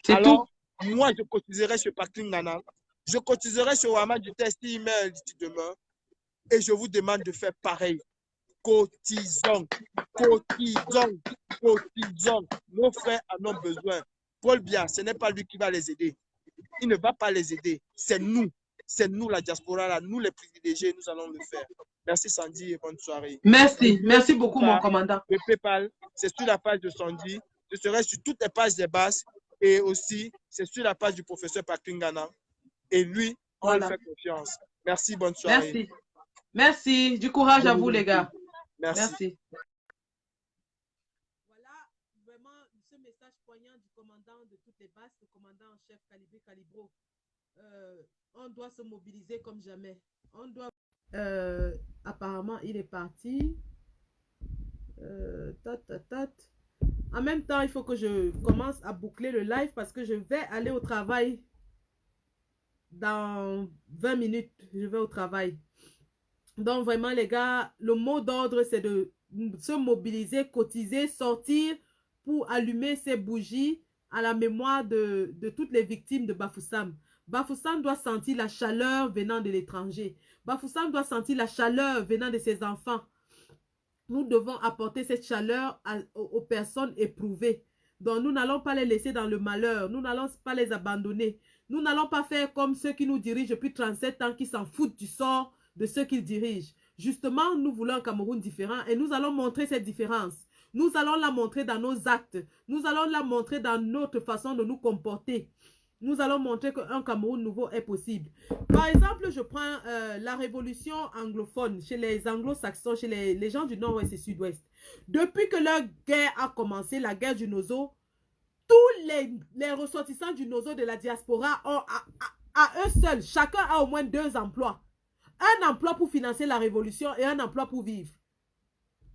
Alors, moi, je cotiserai chez Patrick Ngana. Je cotiserai chez Ouama Duterte s'il met un litige demain. Et je vous demande de faire pareil. Cotisons, cotisons, cotisons. Nos frères en ont besoin. Paul Biya, ce n'est pas lui qui va les aider. Il ne va pas les aider. C'est nous la diaspora, là, nous les privilégiés, nous allons le faire. Merci Sandy et bonne soirée. Merci, merci beaucoup mon commandant. Le PayPal, c'est sur la page de Sandy. Je serai sur toutes les pages des bases et aussi c'est sur la page du professeur Patrick Ngana. Et lui, on lui fait confiance. Merci, bonne soirée. Merci. Merci. Du courage à vous, les gars. Merci. Voilà vraiment ce message poignant du commandant de toutes les bases, le commandant en chef Calibré Calibro. On doit se mobiliser comme jamais. On doit. Apparemment, il est parti. En même temps, il faut que je commence à boucler le live parce que je vais aller au travail. Dans 20 minutes, je vais au travail. Donc vraiment les gars, le mot d'ordre c'est de se mobiliser, cotiser, sortir pour allumer ces bougies à la mémoire de toutes les victimes de Bafoussam. Bafoussam doit sentir la chaleur venant de l'étranger. Bafoussam doit sentir la chaleur venant de ses enfants. Nous devons apporter cette chaleur aux personnes éprouvées. Donc nous n'allons pas les laisser dans le malheur. Nous n'allons pas les abandonner. Nous n'allons pas faire comme ceux qui nous dirigent depuis 37 ans, qui s'en foutent du sort de ceux qu'ils dirigent. Justement, nous voulons un Cameroun différent et nous allons montrer cette différence. Nous allons la montrer dans nos actes. Nous allons la montrer dans notre façon de nous comporter. Nous allons montrer qu'un Cameroun nouveau est possible. Par exemple, je prends la révolution anglophone chez les anglo-saxons, chez les gens du nord-ouest et sud-ouest. Depuis que leur guerre a commencé, la guerre du Nozo, tous les ressortissants du Nozo de la diaspora ont à eux seuls, chacun a au moins 2 emplois. Un emploi pour financer la révolution et un emploi pour vivre.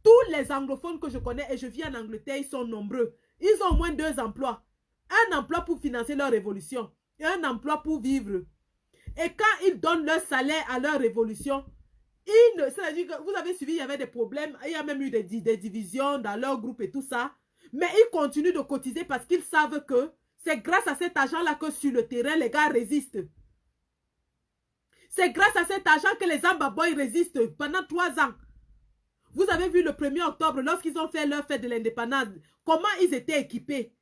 Tous les anglophones que je connais, et je vis en Angleterre, ils sont nombreux. Ils ont au moins 2 emplois. Un emploi pour financer leur révolution et un emploi pour vivre. Et quand ils donnent leur salaire à leur révolution, c'est-à-dire que vous avez suivi, il y avait des problèmes, il y a même eu des divisions dans leur groupe et tout ça. Mais ils continuent de cotiser parce qu'ils savent que c'est grâce à cet argent-là que sur le terrain, les gars résistent. C'est grâce à cet argent que les Amba Boys résistent pendant 3 ans. Vous avez vu le 1er octobre, lorsqu'ils ont fait leur fête de l'indépendance, comment ils étaient équipés.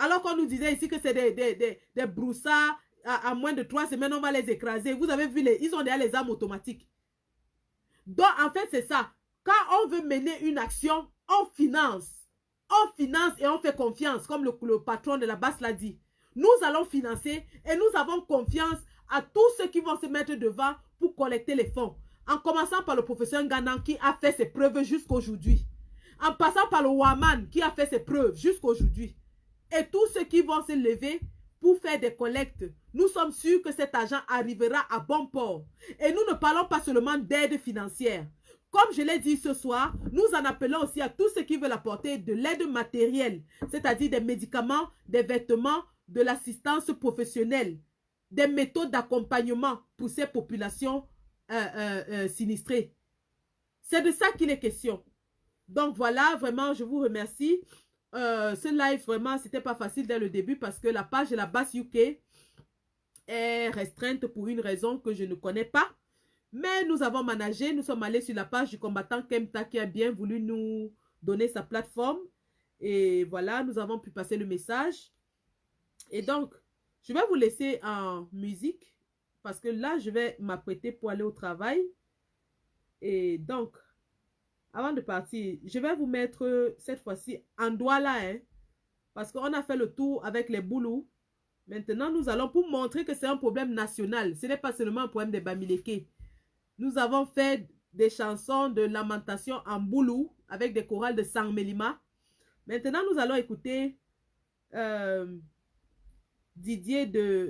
Alors qu'on nous disait ici que c'est des broussards, à moins de 3 semaines, on va les écraser. Vous avez vu, ils ont déjà les armes automatiques. Donc, en fait, c'est ça. Quand on veut mener une action, on finance. On finance et on fait confiance, comme le patron de la base l'a dit. Nous allons financer et nous avons confiance à tous ceux qui vont se mettre devant pour collecter les fonds. En commençant par le professeur Ngana qui a fait ses preuves jusqu'aujourd'hui. En passant par le Waman qui a fait ses preuves jusqu'aujourd'hui. Et tous ceux qui vont se lever pour faire des collectes. Nous sommes sûrs que cet argent arrivera à bon port. Et nous ne parlons pas seulement d'aide financière. Comme je l'ai dit ce soir, nous en appelons aussi à tous ceux qui veulent apporter de l'aide matérielle, c'est-à-dire des médicaments, des vêtements, de l'assistance professionnelle, des méthodes d'accompagnement pour ces populations sinistrées. C'est de ça qu'il est question. Donc voilà, vraiment, je vous remercie. Ce live, vraiment, c'était pas facile dès le début parce que la page de la Basse UK est restreinte pour une raison que je ne connais pas. Mais nous avons managé, nous sommes allés sur la page du combattant Kemta qui a bien voulu nous donner sa plateforme. Et voilà, nous avons pu passer le message. Et donc, je vais vous laisser en musique parce que là, je vais m'apprêter pour aller au travail. Et donc, avant de partir, je vais vous mettre cette fois-ci en Douala, hein, parce qu'on a fait le tour avec les Boulous. Maintenant, nous allons pour montrer que c'est un problème national. Ce n'est pas seulement un problème des Bamileke. Nous avons fait des chansons de lamentation en Boulou avec des chorales de Sangmelima. Maintenant, nous allons écouter Didier de